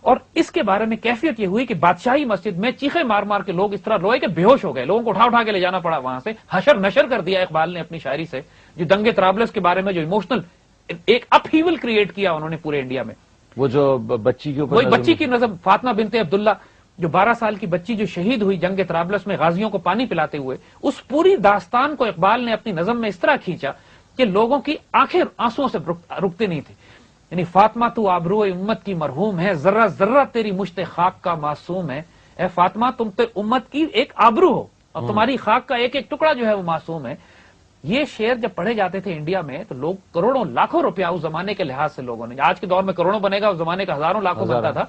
اور اس کے بارے میں کیفیت یہ ہوئی کہ بادشاہی مسجد میں چیخے مار مار کے لوگ اس طرح روئے کہ بے ہوش ہو گئے، لوگوں کو اٹھا کے لے جانا پڑا وہاں سے، حشر نشر کر دیا اقبال نے اپنی شاعری سے، جو دنگے طرابلس کے بارے میں جو ایموشنل ایک اپ ہیول کریٹ کیا انہوں نے پورے انڈیا میں۔ وہ جو بچی کے اوپر، وہی بچی کی نظم فاطمہ بنت عبداللہ، جو 12 سال کی بچی جو شہید ہوئی جنگ طرابلس میں غازیوں کو پانی پلاتے ہوئے، اس پوری داستان کو اقبال نے اپنی نظم میں اس طرح کھینچا کہ لوگوں کی آنکھیں آنسوؤں سے رکتی نہیں تھی. یعنی فاطمہ تو آبرو امت کی مرحوم ہے, ذرہ ذرہ تیری مشت خاک کا معصوم ہے. اے فاطمہ تم تو امت کی ایک آبرو ہو اور تمہاری خاک کا ایک ایک ٹکڑا جو ہے وہ معصوم ہے. یہ شعر جب پڑھے جاتے تھے انڈیا میں تو لوگ کروڑوں لاکھوں روپیہ اس زمانے کے لحاظ سے لوگوں نے, آج کے دور میں کروڑوں بنے گا, اس زمانے کا ہزاروں لاکھوں بنتا تھا,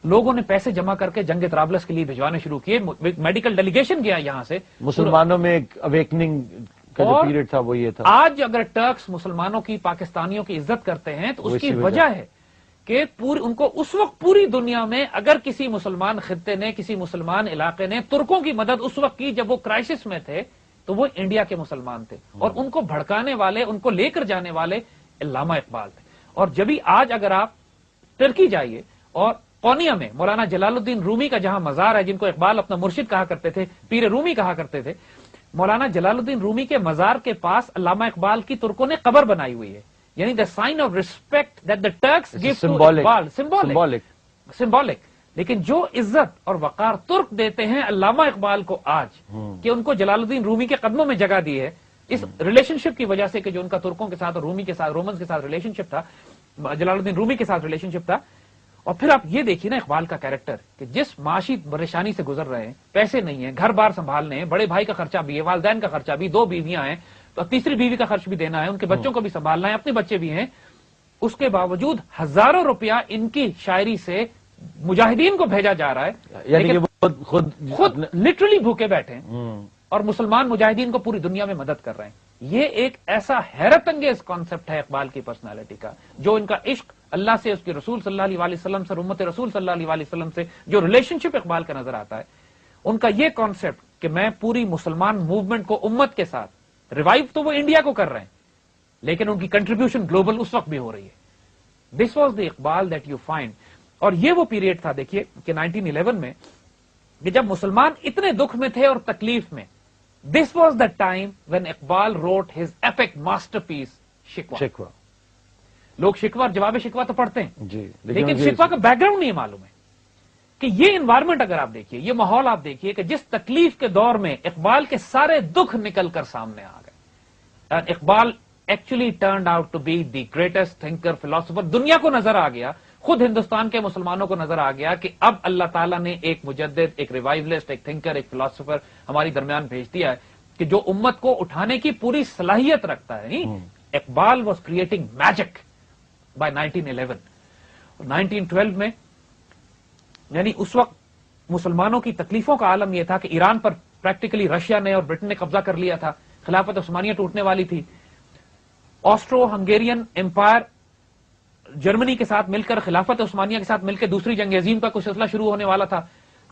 لوگوں نے پیسے جمع کر کے جنگ طرابلس کے لیے بھجوانے شروع کیے. میڈیکل ڈیلیگیشن گیا یہاں سے. مسلمانوں میں ایک اویکننگ کا جو پیریڈ تھا وہ یہ تھا. آج اگر ٹرکس مسلمانوں کی, پاکستانیوں کی عزت کرتے ہیں تو اس کی وجہ ہے کہ ان کو اس وقت پوری دنیا میں اگر کسی مسلمان خطے نے, کسی مسلمان علاقے نے ترکوں کی مدد اس وقت کی جب وہ کرائسس میں تھے, تو وہ انڈیا کے مسلمان تھے, اور ان کو بھڑکانے والے, ان کو لے کر جانے والے علامہ اقبال تھے. اور جبھی آج اگر آپ ترکی جائیے اور قونیا میں مولانا جلال الدین رومی کا جہاں مزار ہے, جن کو اقبال اپنا مرشد کہا کرتے تھے, پیر رومی کہا کرتے تھے, مولانا جلال الدین رومی کے مزار کے پاس علامہ اقبال کی ترکوں نے قبر بنائی ہوئی ہے. یعنی the sign of respect that the Turks gave to Iqbal, symbolic. لیکن جو عزت اور وقار ترک دیتے ہیں علامہ اقبال کو آج, کہ ان کو جلال الدین رومی کے قدموں میں جگہ دی ہے, اس ریلیشن شپ کی وجہ سے کہ جو ان کا ترکوں کے ساتھ اور رومی کے ساتھ, رومنز کے ساتھ ریلیشن شپ تھا, جلال الدین رومی کے ساتھ ریلیشن شپ تھا. اور پھر آپ یہ دیکھیے نا اقبال کا کیریکٹر کہ جس معاشی پریشانی سے گزر رہے ہیں, پیسے نہیں ہیں, گھر بار سنبھالنے ہیں, بڑے بھائی کا خرچہ بھی ہے, والدین کا خرچہ بھی, 2 بیویاں ہیں, تو تیسری بیوی کا خرچ بھی دینا ہے, ان کے بچوں کو بھی سنبھالنا ہے, اپنے بچے بھی ہیں, اس کے باوجود ہزاروں روپیہ ان کی شاعری سے مجاہدین کو بھیجا جا رہا ہے. یعنی کہ وہ خود لٹرلی بھوکے بیٹھے ہیں اور مسلمان مجاہدین کو پوری دنیا میں مدد کر رہے ہیں. یہ ایک ایسا حیرت انگیز کانسیپٹ ہے اقبال کی پرسنالٹی کا, جو ان کا عشق اللہ سے, اس کے رسول صلی اللہ علیہ وسلم سے, امت رسول صلی اللہ علیہ وسلم سے جو ریلیشن شپ اقبال کا نظر آتا ہے, ان کا یہ کانسیپٹ کہ میں پوری مسلمان موومنٹ کو امت کے ساتھ ریوائیو تو وہ انڈیا کو کر رہے ہیں, لیکن ان کی کنٹریبیوشن گلوبل اس وقت بھی ہو رہی ہے. This was the Iqbal that you find. اور یہ وہ پیریڈ تھا دیکھیے کہ 1911 میں, کہ جب مسلمان اتنے دکھ میں تھے اور تکلیف میں. This was the time when Iqbal wrote his epic masterpiece Shikwa. لوگ شکوہ اور جواب شکوہ تو پڑھتے ہیں جی, لیکن شکوہ کا بیک گراؤنڈ نہیں معلوم ہے کہ یہ انوائرمنٹ اگر آپ دیکھیے, یہ ماحول آپ دیکھیے کہ جس تکلیف کے دور میں اقبال کے سارے دکھ نکل کر سامنے آ گئے. Iqbal actually turned out to be the greatest thinker, philosopher. دنیا کو نظر آ گیا, خود ہندوستان کے مسلمانوں کو نظر آ گیا کہ اب اللہ تعالیٰ نے ایک مجدد, ایک ریوائولسٹ, ایک تھنکر, ایک فلاسفر ہماری درمیان بھیج دیا ہے کہ جو امت کو اٹھانے کی پوری صلاحیت رکھتا ہے. Iqbal was creating magic by 1911. 1912 میں یعنی اس وقت مسلمانوں کی تکلیفوں کا عالم یہ تھا کہ ایران پر پریکٹیکلی رشیا نے اور برٹن نے قبضہ کر لیا تھا, خلافت عثمانیہ ٹوٹنے والی تھی, آسٹرو ہنگیرین امپائر جرمنی کے ساتھ مل کر, خلافت عثمانیہ کے ساتھ مل کے دوسری جنگ عظیم کا کوئی سلسلہ شروع ہونے والا تھا.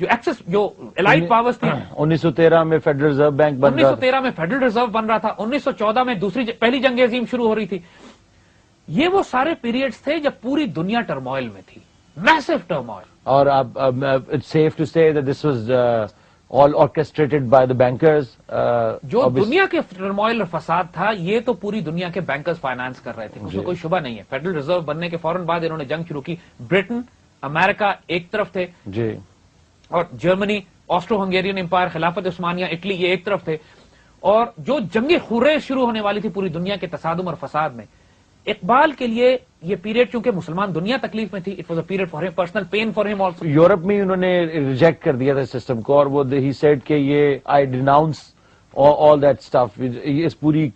جو ایکسس, جو الائٹ پاورز تھی, 1913 میں فیڈرل ریزرو بینک بن رہا تھا, 1913 میں فیڈرل ریزرو بن رہا تھا, 1914 میں پہلی جنگ عظیم شروع ہو رہی تھی. یہ وہ سارے پیریڈز تھے جب پوری دنیا ٹرموائل میں تھی, میسو ٹرموائل. اور اٹس سیف ٹو سے that this was all orchestrated by the bankers. جو دنیا کے ٹرموائل اور فساد تھا, یہ تو پوری دنیا کے بینکرز فائنانس کر رہے تھے, اس میں کوئی شبہ نہیں ہے. فیڈرل ریزرو بننے کے فوراً بعد انہوں نے جنگ شروع کی. برٹن, امریکہ ایک طرف تھے, جی, اور جرمنی, آسٹرو ہنگیرین امپائر, خلافت عثمانیہ, اٹلی, یہ ایک طرف تھے. اور جو جنگیں خورے شروع ہونے والی تھی پوری دنیا کے تصادم اور فساد میں, اقبال کے لیے یہ پیریڈ چونکہ مسلمان دنیا تکلیف میں تھی, it was a period for ہم, پرسنل پین فار ہم آلسو. یورپ میں انہوں نے ریجیکٹ کر دیا تھا سسٹم کو, اور وہ ہی سیڈ کہ یہ آئی ڈیناؤنس آل دیٹ اسٹف, اس پوری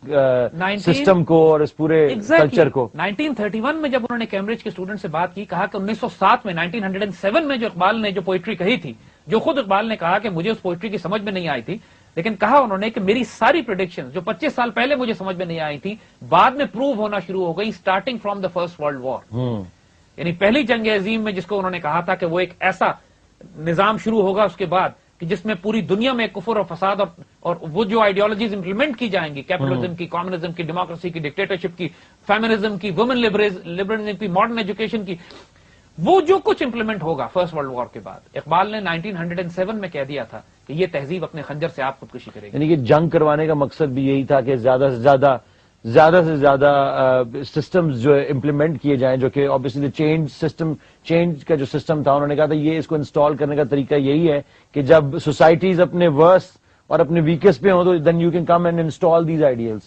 سسٹم کو اور اس پورے کلچر کو. 1931 میں جب انہوں نے کیمبرج کے اسٹوڈنٹ سے بات کی, کہا کہ 1907 میں 1907 میں جو اقبال نے جو پوئٹری کہی تھی, جو خود اقبال نے کہا کہ مجھے اس پوئٹری کی سمجھ میں نہیں آئی تھی, لیکن کہا انہوں نے کہ میری ساری پریڈکشن جو 25 سال پہلے مجھے سمجھ میں نہیں آئی تھی, بعد میں پروو ہونا شروع ہو گئی, starting from the first world war. یعنی پہلی جنگ عظیم میں جس کو انہوں نے کہا تھا کہ وہ ایک ایسا نظام شروع ہوگا اس کے بعد کہ جس میں پوری دنیا میں کفر اور فساد اور وہ جو آئیڈیالوجیز امپلیمنٹ کی جائیں گی, کیپٹلزم کی, کمیونزم کی, ڈیموکریسی کی, ڈکٹیٹرشپ کی, فیمنزم کی, وومن لبرلزم کی, ماڈرن ایجوکیشن کی, وہ جو کچھ امپلیمنٹ ہوگا فرسٹ ورلڈ وار کے بعد, اقبال نے 1907 میں کہہ دیا تھا کہ یہ تہذیب اپنے خنجر سے آپ خودکشی کرے گی. یعنی کہ جنگ کروانے کا مقصد بھی یہی تھا کہ زیادہ سے زیادہ سسٹمز جو امپلیمنٹ کیے جائیں, جو کہ obviously چینج کا جو سسٹم تھا, انہوں نے کہا تھا یہ اس کو انسٹال کرنے کا طریقہ یہی ہے کہ جب سوسائٹیز اپنے ورس اور اپنے ویکسٹ پہ ہوں تو then you can come and install these ideals.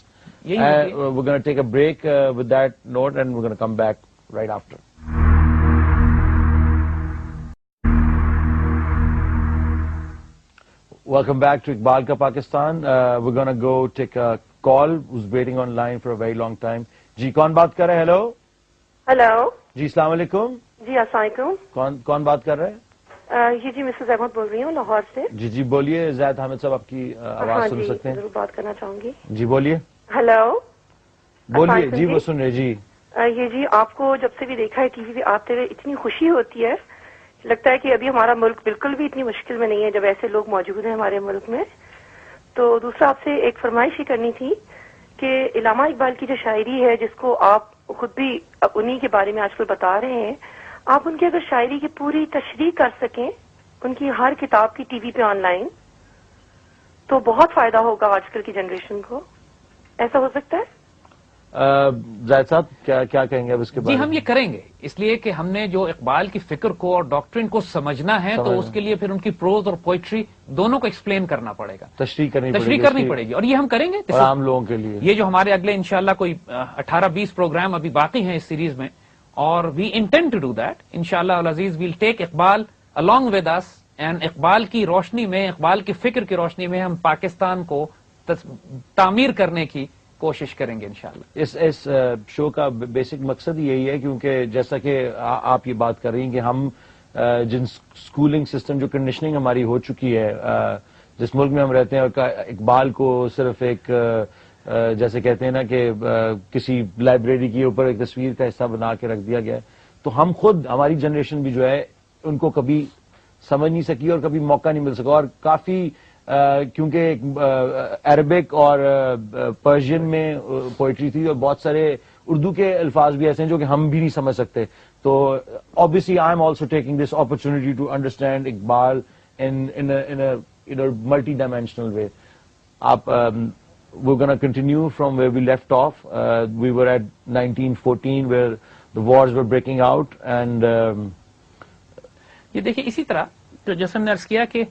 یہی ہوتی ہے. we're going to take a break with that note and we're going to come back right after. Welcome back to Iqbal Ka Pakistan. We're going to go take a call who's waiting on line for a very long time. جی کون بات کر رہے ہیں؟ Hello. Hello. جی السلام علیکم. جی السلام علیکم. کون بات کر رہے ہیں؟ جی مسز احمد بول رہی ہوں لاہور سے. جی بولیے. زید حامد صاحب آپ کی آواز سن سکتے ہیں؟ ضرور بات کرنا چاہوں گی. جی بولیے. ہیلو. بولیے. جی وہ سن رہے. جی یہ جی آپ کو جب سے بھی دیکھا ہے ٹی وی پہ آتے ہوئے اتنی خوشی ہوتی ہے, لگتا ہے کہ ابھی ہمارا ملک بالکل بھی اتنی مشکل میں نہیں ہے جب ایسے لوگ موجود ہیں ہمارے ملک میں. تو دوسرا آپ سے ایک فرمائش ہی کرنی تھی کہ علامہ اقبال کی جو شاعری ہے جس کو آپ خود بھی انہی کے بارے میں آج کل بتا رہے ہیں, آپ ان کی اگر شاعری کی پوری تشریح کر سکیں ان کی ہر کتاب کی ٹی وی پہ آن لائن تو بہت فائدہ ہوگا آج کل کی جنریشن کو. ایسا ہو سکتا ہے؟ زید صاحب کیا کہیں گے اب اس کے بارے میں؟ جی ہم یہ کریں گے اس لیے کہ ہم نے جو اقبال کی فکر کو اور ڈاکٹرن کو سمجھنا ہے تو اس کے لیے پھر ان کی پروز اور پوئٹری دونوں کو ایکسپلین کرنا پڑے گا, تشریح کرنی پڑے گی اور یہ ہم کریں گے عام لوگوں کے لیے. یہ جو ہمارے اگلے انشاءاللہ کوئی 18-20 پروگرام ابھی باقی ہیں اس سیریز میں, اور we intend to do that انشاءاللہ العزیز. We'll take Iqbal along with us and Iqbal کی روشنی میں, اقبال کی فکر کی روشنی میں ہم پاکستان کو تعمیر کرنے کی کوشش کریں گے انشاءاللہ. اس شو کا بیسک مقصد یہی ہے کیونکہ جیسا کہ آپ یہ بات کر رہی ہیں کہ ہم جن اسکولنگ سسٹم جو کنڈیشننگ ہماری ہو چکی ہے جس ملک میں ہم رہتے ہیں, اقبال کو صرف ایک جیسے کہتے ہیں نا کہ کسی لائبریری کے اوپر ایک تصویر کا حصہ بنا کے رکھ دیا گیا ہے, تو ہم خود ہماری جنریشن بھی جو ہے ان کو کبھی سمجھ نہیں سکی اور کبھی موقع نہیں مل سکا. اور کافی کیونکہ عربک اور پرشین میں پوئٹری تھی اور بہت سارے اردو کے الفاظ بھی ایسے ہیں جو کہ ہم بھی نہیں سمجھ سکتے. تو obviously I am also taking this opportunity to understand Iqbal in a multi-dimensional way. We're going to continue from where we left off. We were at 1914 where the wars were breaking out and یہ دیکھیں اسی طرح جو جیسے ہم نے عرض کیا کہ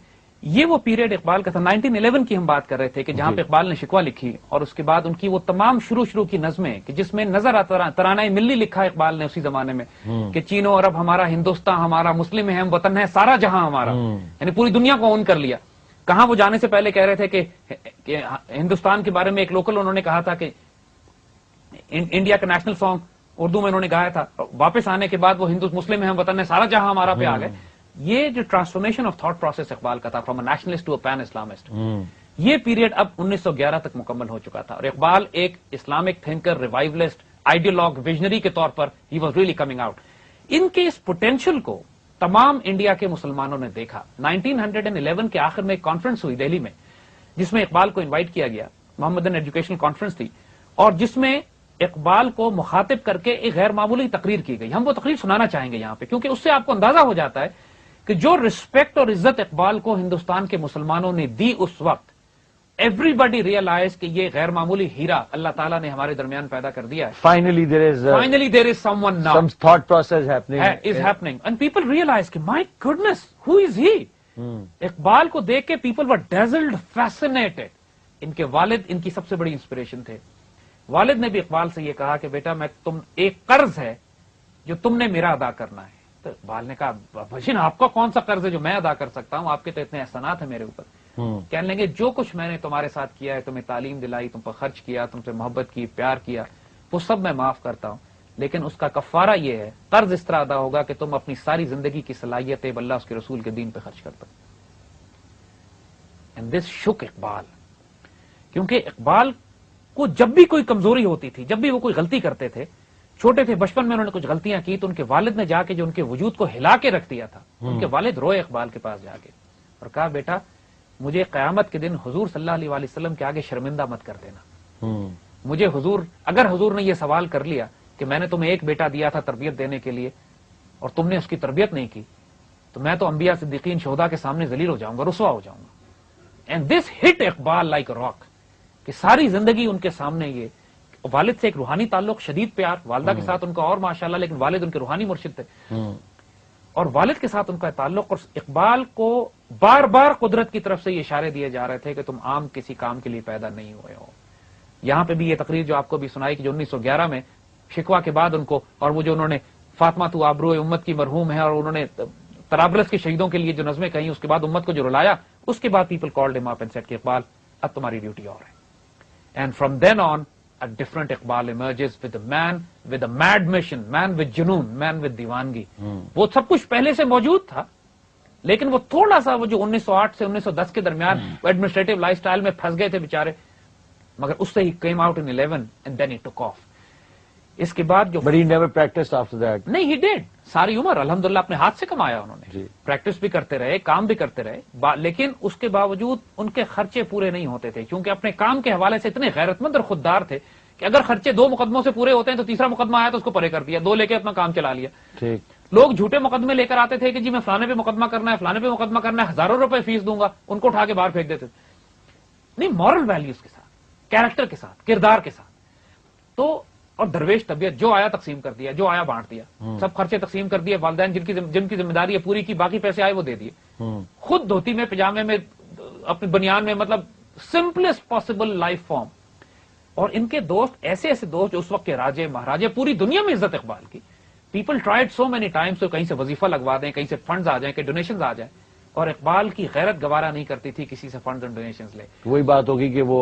یہ وہ پیریڈ اقبال کا تھا. 1911 کی ہم بات کر رہے تھے کہ جہاں پہ اقبال نے شکوہ لکھی اور اس کے بعد ان کی وہ تمام شروع کی نظمیں کہ جس میں نظر آتا ترانہ ملی لکھا اقبال نے اسی زمانے میں کہ چین و عرب ہمارا, ہندوستان ہمارا, مسلم ہے ہم, وطن ہے سارا جہاں ہمارا, یعنی پوری دنیا کو اون کر لیا. کہاں وہ جانے سے پہلے کہہ رہے تھے کہ ہندوستان کے بارے میں ایک لوکل انہوں نے کہا تھا کہ انڈیا کا نیشنل سانگ اردو میں انہوں نے گایا تھا, واپس آنے کے بعد وہ مسلم ہے ہم, وطن ہے سارا جہاں ہمارا پہ آ گئے. یہ جو transformation of thought process Iqbal کا تھا from a nationalist to a pan Islamist, یہ پیریڈ اب 1911 تک مکمل ہو چکا تھا. اور اقبال ایک Islamic thinker, revivalist, ideologue, visionary کے طور پر he was really coming out. ان کے اس پوٹینشل کو تمام انڈیا کے مسلمانوں نے دیکھا. 1911 کے آخر میں ایک کانفرنس ہوئی دہلی میں جس میں اقبال کو انوائٹ کیا گیا, محمدن ایجوکیشنل کانفرنس تھی, اور جس میں اقبال کو مخاطب کر کے ایک غیر معمولی تقریر کی گئی. ہم وہ تقریر سنانا چاہیں گے یہاں پہ کیونکہ اس سے آپ کو اندازہ ہو جاتا ہے کہ جو رسپیکٹ اور عزت اقبال کو ہندوستان کے مسلمانوں نے دی اس وقت, ایوری بڈی ریئلائز کہ یہ غیر معمولی ہیرا اللہ تعالیٰ نے ہمارے درمیان پیدا کر دیا ہے. Finally there is someone now. Some thought process happening. And people realize کہ my goodness, who is he? Iqbal کو دیکھ کے people were dazzled, fascinated. ان کے والد ان کی سب سے بڑی انسپریشن تھے. والد نے بھی اقبال سے یہ کہا کہ بیٹا تم ایک قرض ہے جو تم نے میرا ادا کرنا ہے. تو اقبال نے کہا بھشن آپ کا کون سا قرض ہے جو میں ادا کر سکتا ہوں, آپ کے تو اتنے احسانات ہیں میرے اوپر. کہنے لگے جو کچھ میں نے تمہارے ساتھ کیا ہے, تمہیں تعلیم دلائی, تم پر خرچ کیا, تم سے محبت کی, پیار کیا, وہ سب میں معاف کرتا ہوں, لیکن اس کا کفارہ یہ ہے, قرض اس طرح ادا ہوگا کہ تم اپنی ساری زندگی کی صلاحیت اللہ اس کے رسول کے دین پہ خرچ کرتا. اینڈ دس شک اقبال, کیونکہ اقبال کو جب بھی کوئی کمزوری ہوتی تھی, جب بھی وہ کوئی غلطی کرتے تھے, چھوٹے تھے بچپن میں انہوں نے کچھ غلطیاں کی تو ان کے والد نے جا کے جو ان کے وجود کو ہلا کے رکھ دیا تھا, ان کے والد روئے اقبال کے پاس جا کے اور کہا بیٹا مجھے قیامت کے دن حضور صلی اللہ علیہ وآلہ وسلم کے آگے شرمندہ مت کر دینا. مجھے اگر حضور نے یہ سوال کر لیا کہ میں نے تمہیں ایک بیٹا دیا تھا تربیت دینے کے لیے اور تم نے اس کی تربیت نہیں کی, تو میں تو انبیاء صدیقین شہداء کے سامنے ذلیل ہو جاؤں گا, رسوا ہو جاؤں گا. And this hit Iqbal like a rock, کہ ساری زندگی ان کے سامنے یہ والد سے ایک روحانی تعلق, شدید پیار, والدہ کے ساتھ ان کا اور ماشاءاللہ, لیکن والد ان کے روحانی مرشد تھے, اور والد کے ساتھ ان کا تعلق. اور اقبال کو بار بار قدرت کی طرف سے یہ اشارے دیے جا رہے تھے کہ تم عام کسی کام کے لیے پیدا نہیں ہوئے ہو, یہاں پہ بھی یہ تقریر جو آپ کو بھی سنائی کہ جو 1911 میں شکوہ کے بعد ان کو، اور وہ جو انہوں نے فاطمہ تو آبرو امت کی مرحوم ہے، اور انہوں نے طرابلس کے شہیدوں کے لیے جو نظمیں کہیں، اس کے بعد امت کو جو رلایا، اس کے بعد پیپل کالڈ ہم اپ اینڈ سیڈ کہ اقبال اب تمہاری ڈیوٹی اور ہے. And from then on a different Iqbal emerges with a man with a mad mission, man with junoon, man with دیوانگی. وہ سب کچھ پہلے سے موجود تھا، لیکن وہ تھوڑا سا وہ جو 1908 سے 1910 کے درمیان ایڈمنسٹریٹو لائف سٹائل میں پھنس گئے تھے بیچارے، مگر اس سے ہی came out in 11 and then he took off. اس کے بعد جو But he never practiced after that. نہیں he did، ساری عمر الحمدللہ اپنے ہاتھ سے کمایا انہوں نے، پریکٹس بھی کرتے رہے، کام بھی کرتے رہے، لیکن اس کے باوجود ان کے خرچے پورے نہیں ہوتے تھے، کیونکہ اپنے کام کے حوالے سے اتنے غیرت مند اور خوددار تھے کہ اگر خرچے 2 مقدموں سے پورے ہوتے ہیں تو تیسرا مقدمہ آیا تو اس کو پرے کر دیا، 2 لے کے اپنا کام چلا لیا. لوگ جھوٹے مقدمے لے کر آتے تھے کہ جی میں فلانے پہ مقدمہ کرنا ہے، فلانے پہ مقدمہ کرنا ہے، ہزاروں روپے فیس دوں گا، ان کو اٹھا کے باہر پھینک دیتے تھے. نہیں، مورل ویلیوز کے ساتھ، کیریکٹر کے ساتھ، کردار کے ساتھ. تو اور درویش طبیعت، جو آیا تقسیم کر دیا، جو آیا بانٹ دیا، سب خرچے تقسیم کر دیے، والدین جن کی ذمہ داری ہے پوری کی، باقی پیسے آئے وہ دے دیے، خود دھوتی میں پجامے میں اپنی بنیان میں، مطلب سمپلسٹ پاسبل لائف فارم. اور ان کے دوست ایسے ایسے دوست جو اس وقت کے راجے مہاراجے، پوری دنیا میں عزت اقبال کی. People tried so many Times, تو کہیں سے وظیفہ لگوا دیں، کہیں سے فنڈز آ جائیں، کہ ڈونیشنز آ جائیں، اور اقبال کی غیرت گوارا نہیں کرتی تھی کسی سے فنڈز اینڈ ڈونیشنز لے. وہی بات ہوگی کہ وہ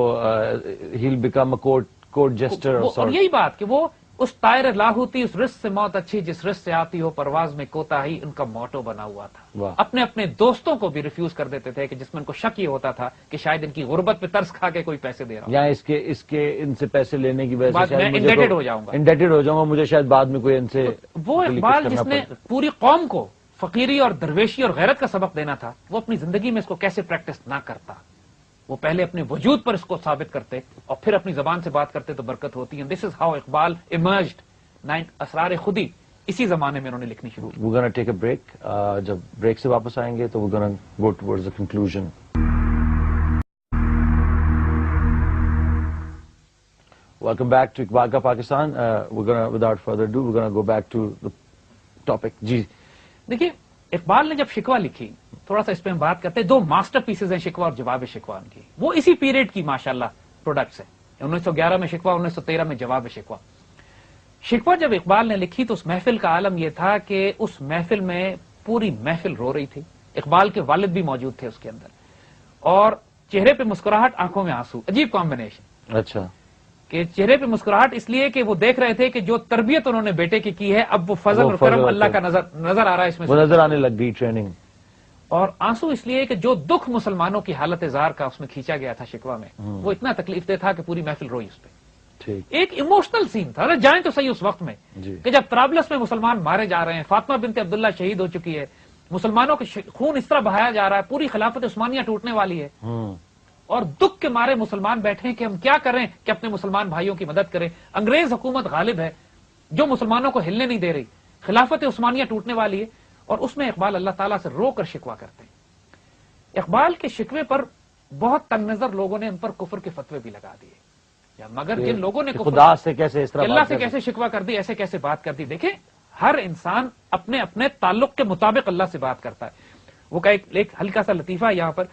he'll become a court jester or اور یہی بات کہ وہ اس طائر لاہوتی، اس رزق سے موت اچھی جس رزق سے آتی ہو پرواز میں کوتاہی، ان کا موٹو بنا ہوا تھا. اپنے اپنے دوستوں کو بھی ریفیوز کر دیتے تھے کہ جس میں ان کو شک یہ ہوتا تھا کہ شاید ان کی غربت پہ ترس کھا کے کوئی پیسے دے رہا ہو، یا اس کے ان سے پیسے لینے کی وجہ سے میں انڈیٹڈ ہو جاؤں گا، مجھے شاید بعد میں کوئی ان سے. وہ اقبال جس نے پوری قوم کو فقیری اور درویشی اور غیرت کا سبق دینا تھا، وہ اپنی زندگی میں اس کو کیسے پریکٹس نہ کرتا. وہ پہلے اپنے وجود پر اس کو ثابت کرتے اور پھر اپنی زبان سے بات کرتے تو برکت ہوتی ہے. دس از ہاؤ اقبال ایمرجڈ. اسرار خودی اسی زمانے میں انہوں نے لکھنی شروع کی. We're gonna take a break. جب بریک سے واپس آئیں گے تو we're gonna go towards the conclusion. Welcome back to Iqbal Ka Pakistan. We're gonna, without further ado, we're gonna go back to the topic. جی دیکھیے، اقبال نے جب شکوہ لکھی، تھوڑا سا اس پہ ہم بات کرتے ہیں. 2 ماسٹر پیسز ہیں شکوہ اور جواب شکوہ ان کی، وہ اسی پیریڈ کی ماشاءاللہ پروڈکٹس ہیں. 1911 میں شکوہ، 1913 میں جواب شکوہ. شکوہ جب اقبال نے لکھی تو اس محفل کا عالم یہ تھا کہ اس محفل میں پوری محفل رو رہی تھی. اقبال کے والد بھی موجود تھے اس کے اندر، اور چہرے پہ مسکراہٹ، آنکھوں میں آنسو. عجیب کمبینیشن. اچھا، کہ چہرے پہ مسکراہٹ اس لیے کہ وہ دیکھ رہے تھے کہ جو تربیت انہوں نے بیٹے کی ہے، اب وہ فضل اور کرم اللہ کا نظر آ رہا ہے اس میں، وہ نظر آنے لگ گئی ٹریننگ. اور آنسو اس لیے کہ جو دکھ مسلمانوں کی حالت زار کا اس میں کھینچا گیا تھا شکوہ میں، وہ اتنا تکلیف دہ تھا کہ پوری محفل روئی اس پہ. ایک ایموشنل سین تھا. جائیں تو صحیح اس وقت میں کہ جب طرابلس میں مسلمان مارے جا رہے ہیں، فاطمہ بنت عبداللہ شہید ہو چکی ہے، مسلمانوں کے خون اس طرح بہایا جا رہا ہے، پوری خلافت عثمانیہ ٹوٹنے والی ہے، اور دکھ کے مارے مسلمان بیٹھے ہیں کہ ہم کیا کریں کہ اپنے مسلمان بھائیوں کی مدد کریں. انگریز حکومت غالب ہے جو مسلمانوں کو ہلنے نہیں دے رہی، خلافت عثمانیہ ٹوٹنے والی ہے، اور اس میں اقبال اللہ تعالیٰ سے رو کر شکوہ کرتے ہیں. اقبال کے شکوے پر بہت تنگ نظر لوگوں نے ان پر کفر کے فتوے بھی لگا دیے، مگر جن لوگوں نے خدا سے کیسے اس طرح اللہ سے کیسے شکوہ کر دی، ایسے کیسے بات کر دی. دیکھیں، ہر انسان اپنے اپنے تعلق کے مطابق اللہ سے بات کرتا ہے. وہ کا ایک ہلکا سا لطیفہ ہے یہاں پر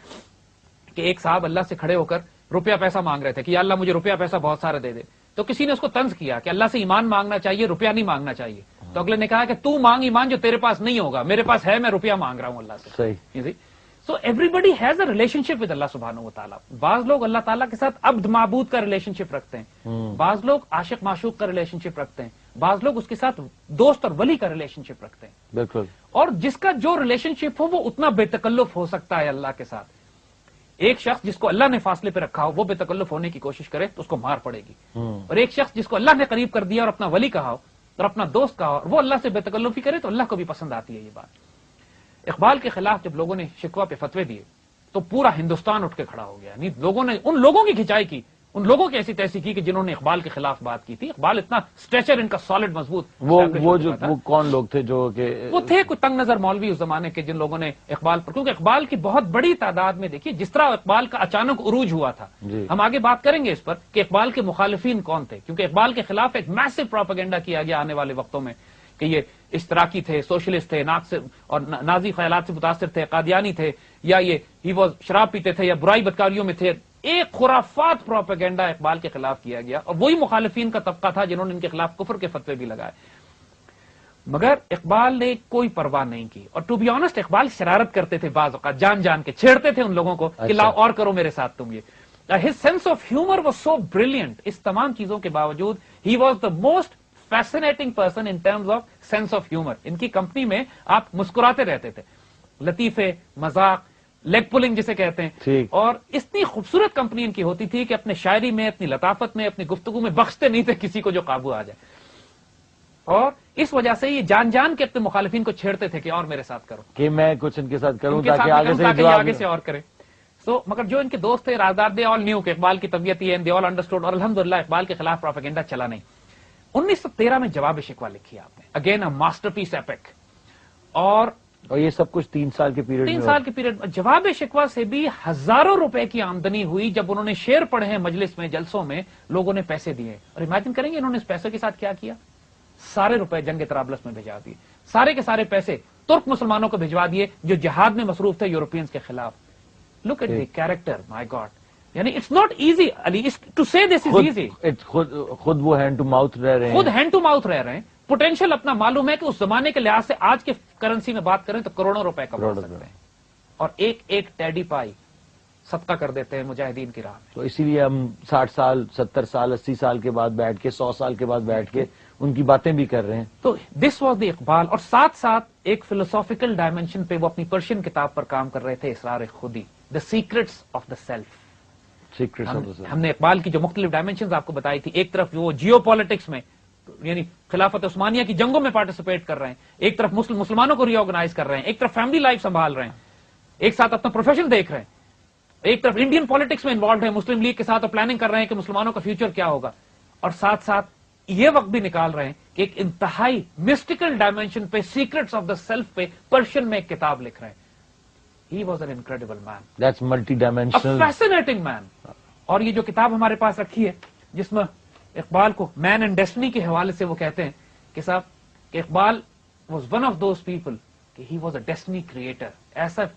کہ ایک صاحب اللہ سے کھڑے ہو کر روپیہ پیسہ مانگ رہے تھے کہ یا اللہ مجھے روپیہ پیسہ بہت سارے دے دے. تو کسی نے اس کو طنز کیا کہ اللہ سے ایمان مانگنا چاہیے، روپیہ نہیں مانگنا چاہیے. تو اگلے نے کہا کہ تو مانگ ایمان جو تیرے پاس نہیں ہوگا، میرے پاس ہے، میں روپیہ مانگ رہا ہوں اللہ سے. صحیح. So everybody has a relationship with Allah سبحانہ و تعالیٰ. بعض لوگ اللہ تعالیٰ کے ساتھ عبد معبود کا ریلیشن شپ رکھتے ہیں، بعض لوگ عاشق معشوق کا ریلیشن شپ رکھتے ہیں، بعض لوگ اس کے ساتھ دوست اور ولی کا ریلیشن شپ رکھتے ہیں. بالکل. اور جس کا جو ریلیشن شپ ہو وہ اتنا بے تکلف ہو سکتا ہے اللہ کے ساتھ. ایک شخص جس کو اللہ نے فاصلے پہ رکھا ہو وہ بے تکلف ہونے کی کوشش کرے تو اس کو مار پڑے گی، اور ایک شخص جس کو اللہ نے قریب کر دیا اور اپنا ولی کہا ہو اور اپنا دوست کہا ہو، وہ اللہ سے بے تکلفی کرے تو اللہ کو بھی پسند آتی ہے یہ بات. اقبال کے خلاف جب لوگوں نے شکوہ پہ فتوے دیے تو پورا ہندوستان اٹھ کے کھڑا ہو گیا. یعنی لوگوں نے ان لوگوں کی کھچائی کی، ان لوگوں کی ایسی تیسی کی کہ جنہوں نے اقبال کے خلاف بات کی تھی. اقبال اتنا اسٹریچر ان کا سالڈ مضبوط. وہ کون لوگ تھے جو کہ وہ تھے کوئی تنگ نظر مولوی اس زمانے کے، جن لوگوں نے اقبال پر، کیونکہ اقبال کی بہت بڑی تعداد میں دیکھیے جس طرح اقبال کا اچانک عروج ہوا تھا. ہم آگے بات کریں گے اس پر کہ اقبال کے مخالفین کون تھے، کیونکہ اقبال کے خلاف ایک میسو پروپیگنڈا کیا گیا آنے والے وقتوں میں کہ یہ اشتراکی تھے، سوشلسٹ تھے، اور نازی خیالات سے متاثر تھے، قادیانی تھے، یا یہ ہی وہ شراب پیتے تھے یا برائی بدکاریوں میں تھے. ایک خرافات پروپیگنڈا اقبال کے خلاف کیا گیا، اور وہی مخالفین کا طبقہ تھا جنہوں نے ان کے خلاف کفر کے فتوے بھی لگائے، مگر اقبال نے کوئی پرواہ نہیں کی. اور ٹو بی آنےسٹ اقبال شرارت کرتے تھے، بعض اوقات جان جان کے چھیڑتے تھے ان لوگوں کو کہ لاؤ اور کرو میرے ساتھ تم یہ. His sense of humour was so brilliant. اس تمام چیزوں کے باوجود he was the most fascinating person in terms of sense of humour. ان کی کمپنی میں آپ مسکراتے رہتے تھے، لطیفے، مذاق، لیگ پولنگ جسے کہتے ہیں، اور اتنی خوبصورت کمپنی ان کی ہوتی تھی کہ اپنے شاعری میں، اپنی لطافت میں، اپنی گفتگو میں بخشتے نہیں تھے کسی کو جو قابو آ جائے. اور اس وجہ سے یہ جان جان کے اپنے مخالفین کو چھیڑتے تھے کہ اور میرے ساتھ کرو، کہ میں کچھ ان کے ساتھ کروں تاکہ آگے سے اور کرے. مگر جو ان کے دوست تھے رازدار، دے آل نیو کہ اقبال کی طبیعت یہ ہے، دے آل انڈرسٹوڈ. اور الحمدللہ اقبال کے خلاف پروپیگنڈا چلا نہیں. 1913 میں جواب شکوہ لکھی آپ نے، again a masterpiece epic. اور یہ سب کچھ 3 سال کے پیریڈ 3 سال کے پیریڈ. جواب شکوہ سے بھی ہزاروں روپے کی آمدنی ہوئی. جب انہوں نے شعر پڑھے ہیں مجلس میں، جلسوں میں، لوگوں نے پیسے دیے. اور امیجن کریں گے انہوں نے اس پیسے کے ساتھ کیا کیا؟ سارے روپے جنگ طرابلس میں بھیجا دیے. سارے کے سارے پیسے ترک مسلمانوں کو بھجوا دیے جو جہاد میں مصروف تھے یورپینز کے خلاف. Look at the character, my god. یعنی it's not easy Ali to say this is easy. خود وہ ہینڈ ٹو ماؤتھ رہ رہے ہیں، خود ہینڈ ٹو ماؤتھ رہ رہے ہیں. پوٹینشیل اپنا معلوم ہے کہ اس زمانے کے لحاظ سے آج کے کرنسی میں بات کریں تو کروڑوں روپے کما سکتے ہیں. اور ایک ایک ٹیڈی پائی صدقہ کر دیتے ہیں مجاہدین کی راہ میں. تو اسی لیے ہم 60 سال 70 سال 80 سال کے بعد بیٹھ کے 100 سال کے بعد بیٹھ کے ان کی باتیں بھی کر رہے ہیں. تو دس واز دی اقبال. اور ساتھ ساتھ ایک فلسافیکل ڈائمینشن پہ وہ اپنی پرشین کتاب پر کام کر رہے تھے، اسرار خودی، دا سیکرٹس آف دا سیلف. ہم نے اقبال کی جو مختلف ڈائمینشنز آپ کو بتائی تھی، ایک طرف وہ جیو پالیٹکس میں یعنی خلافت عثمانیہ کی جنگوں میں پارٹیسپیٹ کر رہے ہیں، ایک طرف مسلمانوں کو ری آرگنائز کر رہے ہیں، ایک طرف فیملی لائف سنبھال رہے ہیں، ایک ساتھ اپنا پروفیشن دیکھ رہے ہیں، ایک طرف انڈین پالیٹکس میں انوالوڈ ہیں مسلم لیگ کے ساتھ اور پلاننگ کر رہے ہیں کہ مسلمانوں کا فیوچر کیا ہوگا، اور ساتھ ساتھ یہ وقت بھی نکال رہے ہیں کہ ایک انتہائی مسٹیکل ڈائمینشن پہ، سیکرٹس آف دا سیلف پہ پرشین میں ایک کتاب لکھ رہے ہیں. He was an incredible man. That's multi-dimensional. A fascinating man. اور یہ جو کتاب ہمارے پاس رکھی ہے جس میں اقبال کو مین اینڈ ڈیسٹنی کے حوالے سے وہ کہتے ہیں کہ صاحب کہ Iqbal was one of those people کہ he was a destiny creator.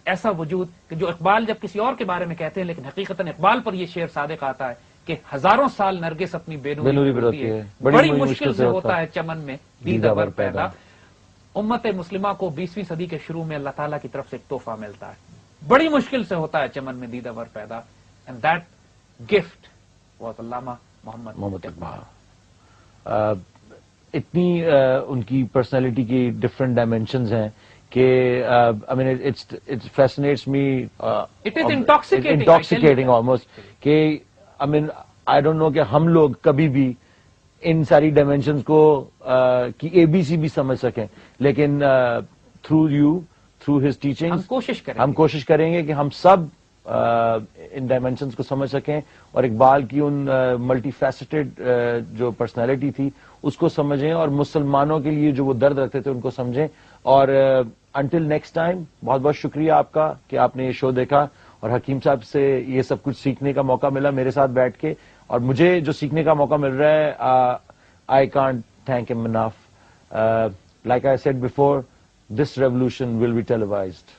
ایسا وجود کہ جو اقبال جب کسی اور کے بارے میں کہتے ہیں لیکن حقیقتاً اقبال پر یہ شعر صادق آتا ہے کہ ہزاروں سال نرگس اپنی بے نوری ہوتی ہے، بڑی مشکل سے ہوتا ہے چمن میں دیدہ ور پیدا. امت مسلمہ کو 20ویں صدی کے شروع میں اللہ تعالیٰ کی طرف سے ایک تحفہ ملتا ہے، بڑی مشکل سے ہوتا ہے چمن میں دیدہ ور پیدا. اینڈ دیٹ گفٹ واز علامہ محمد اقبال. اتنی ان کی پرسنالٹی کی ڈفرنٹ ڈائمینشنز ہیں کہ I mean it fascinates me. It is intoxicating. Intoxicating almost. کہ I mean I don't know کہ ہم لوگ کبھی بھی ان ساری ڈائمینشنز کو کی ABC بھی سمجھ سکیں، لیکن through you, through his teaching ہم کوشش کریں گے کہ ہم سب ان ڈائمینشنز کو سمجھ سکیں اور اقبال کی ان ملٹی فیسٹڈ جو پرسنالٹی تھی اس کو سمجھیں اور مسلمانوں کے لیے جو وہ درد رکھتے تھے ان کو سمجھیں. اور انٹل نیکسٹ ٹائم بہت بہت شکریہ آپ کا کہ آپ نے یہ شو دیکھا اور حکیم صاحب سے یہ سب کچھ سیکھنے کا موقع ملا میرے ساتھ بیٹھ کے، اور مجھے جو سیکھنے کا موقع مل رہا ہے آئی can't thank him enough. Like I said before, this revolution will be ٹیلیوائزڈ.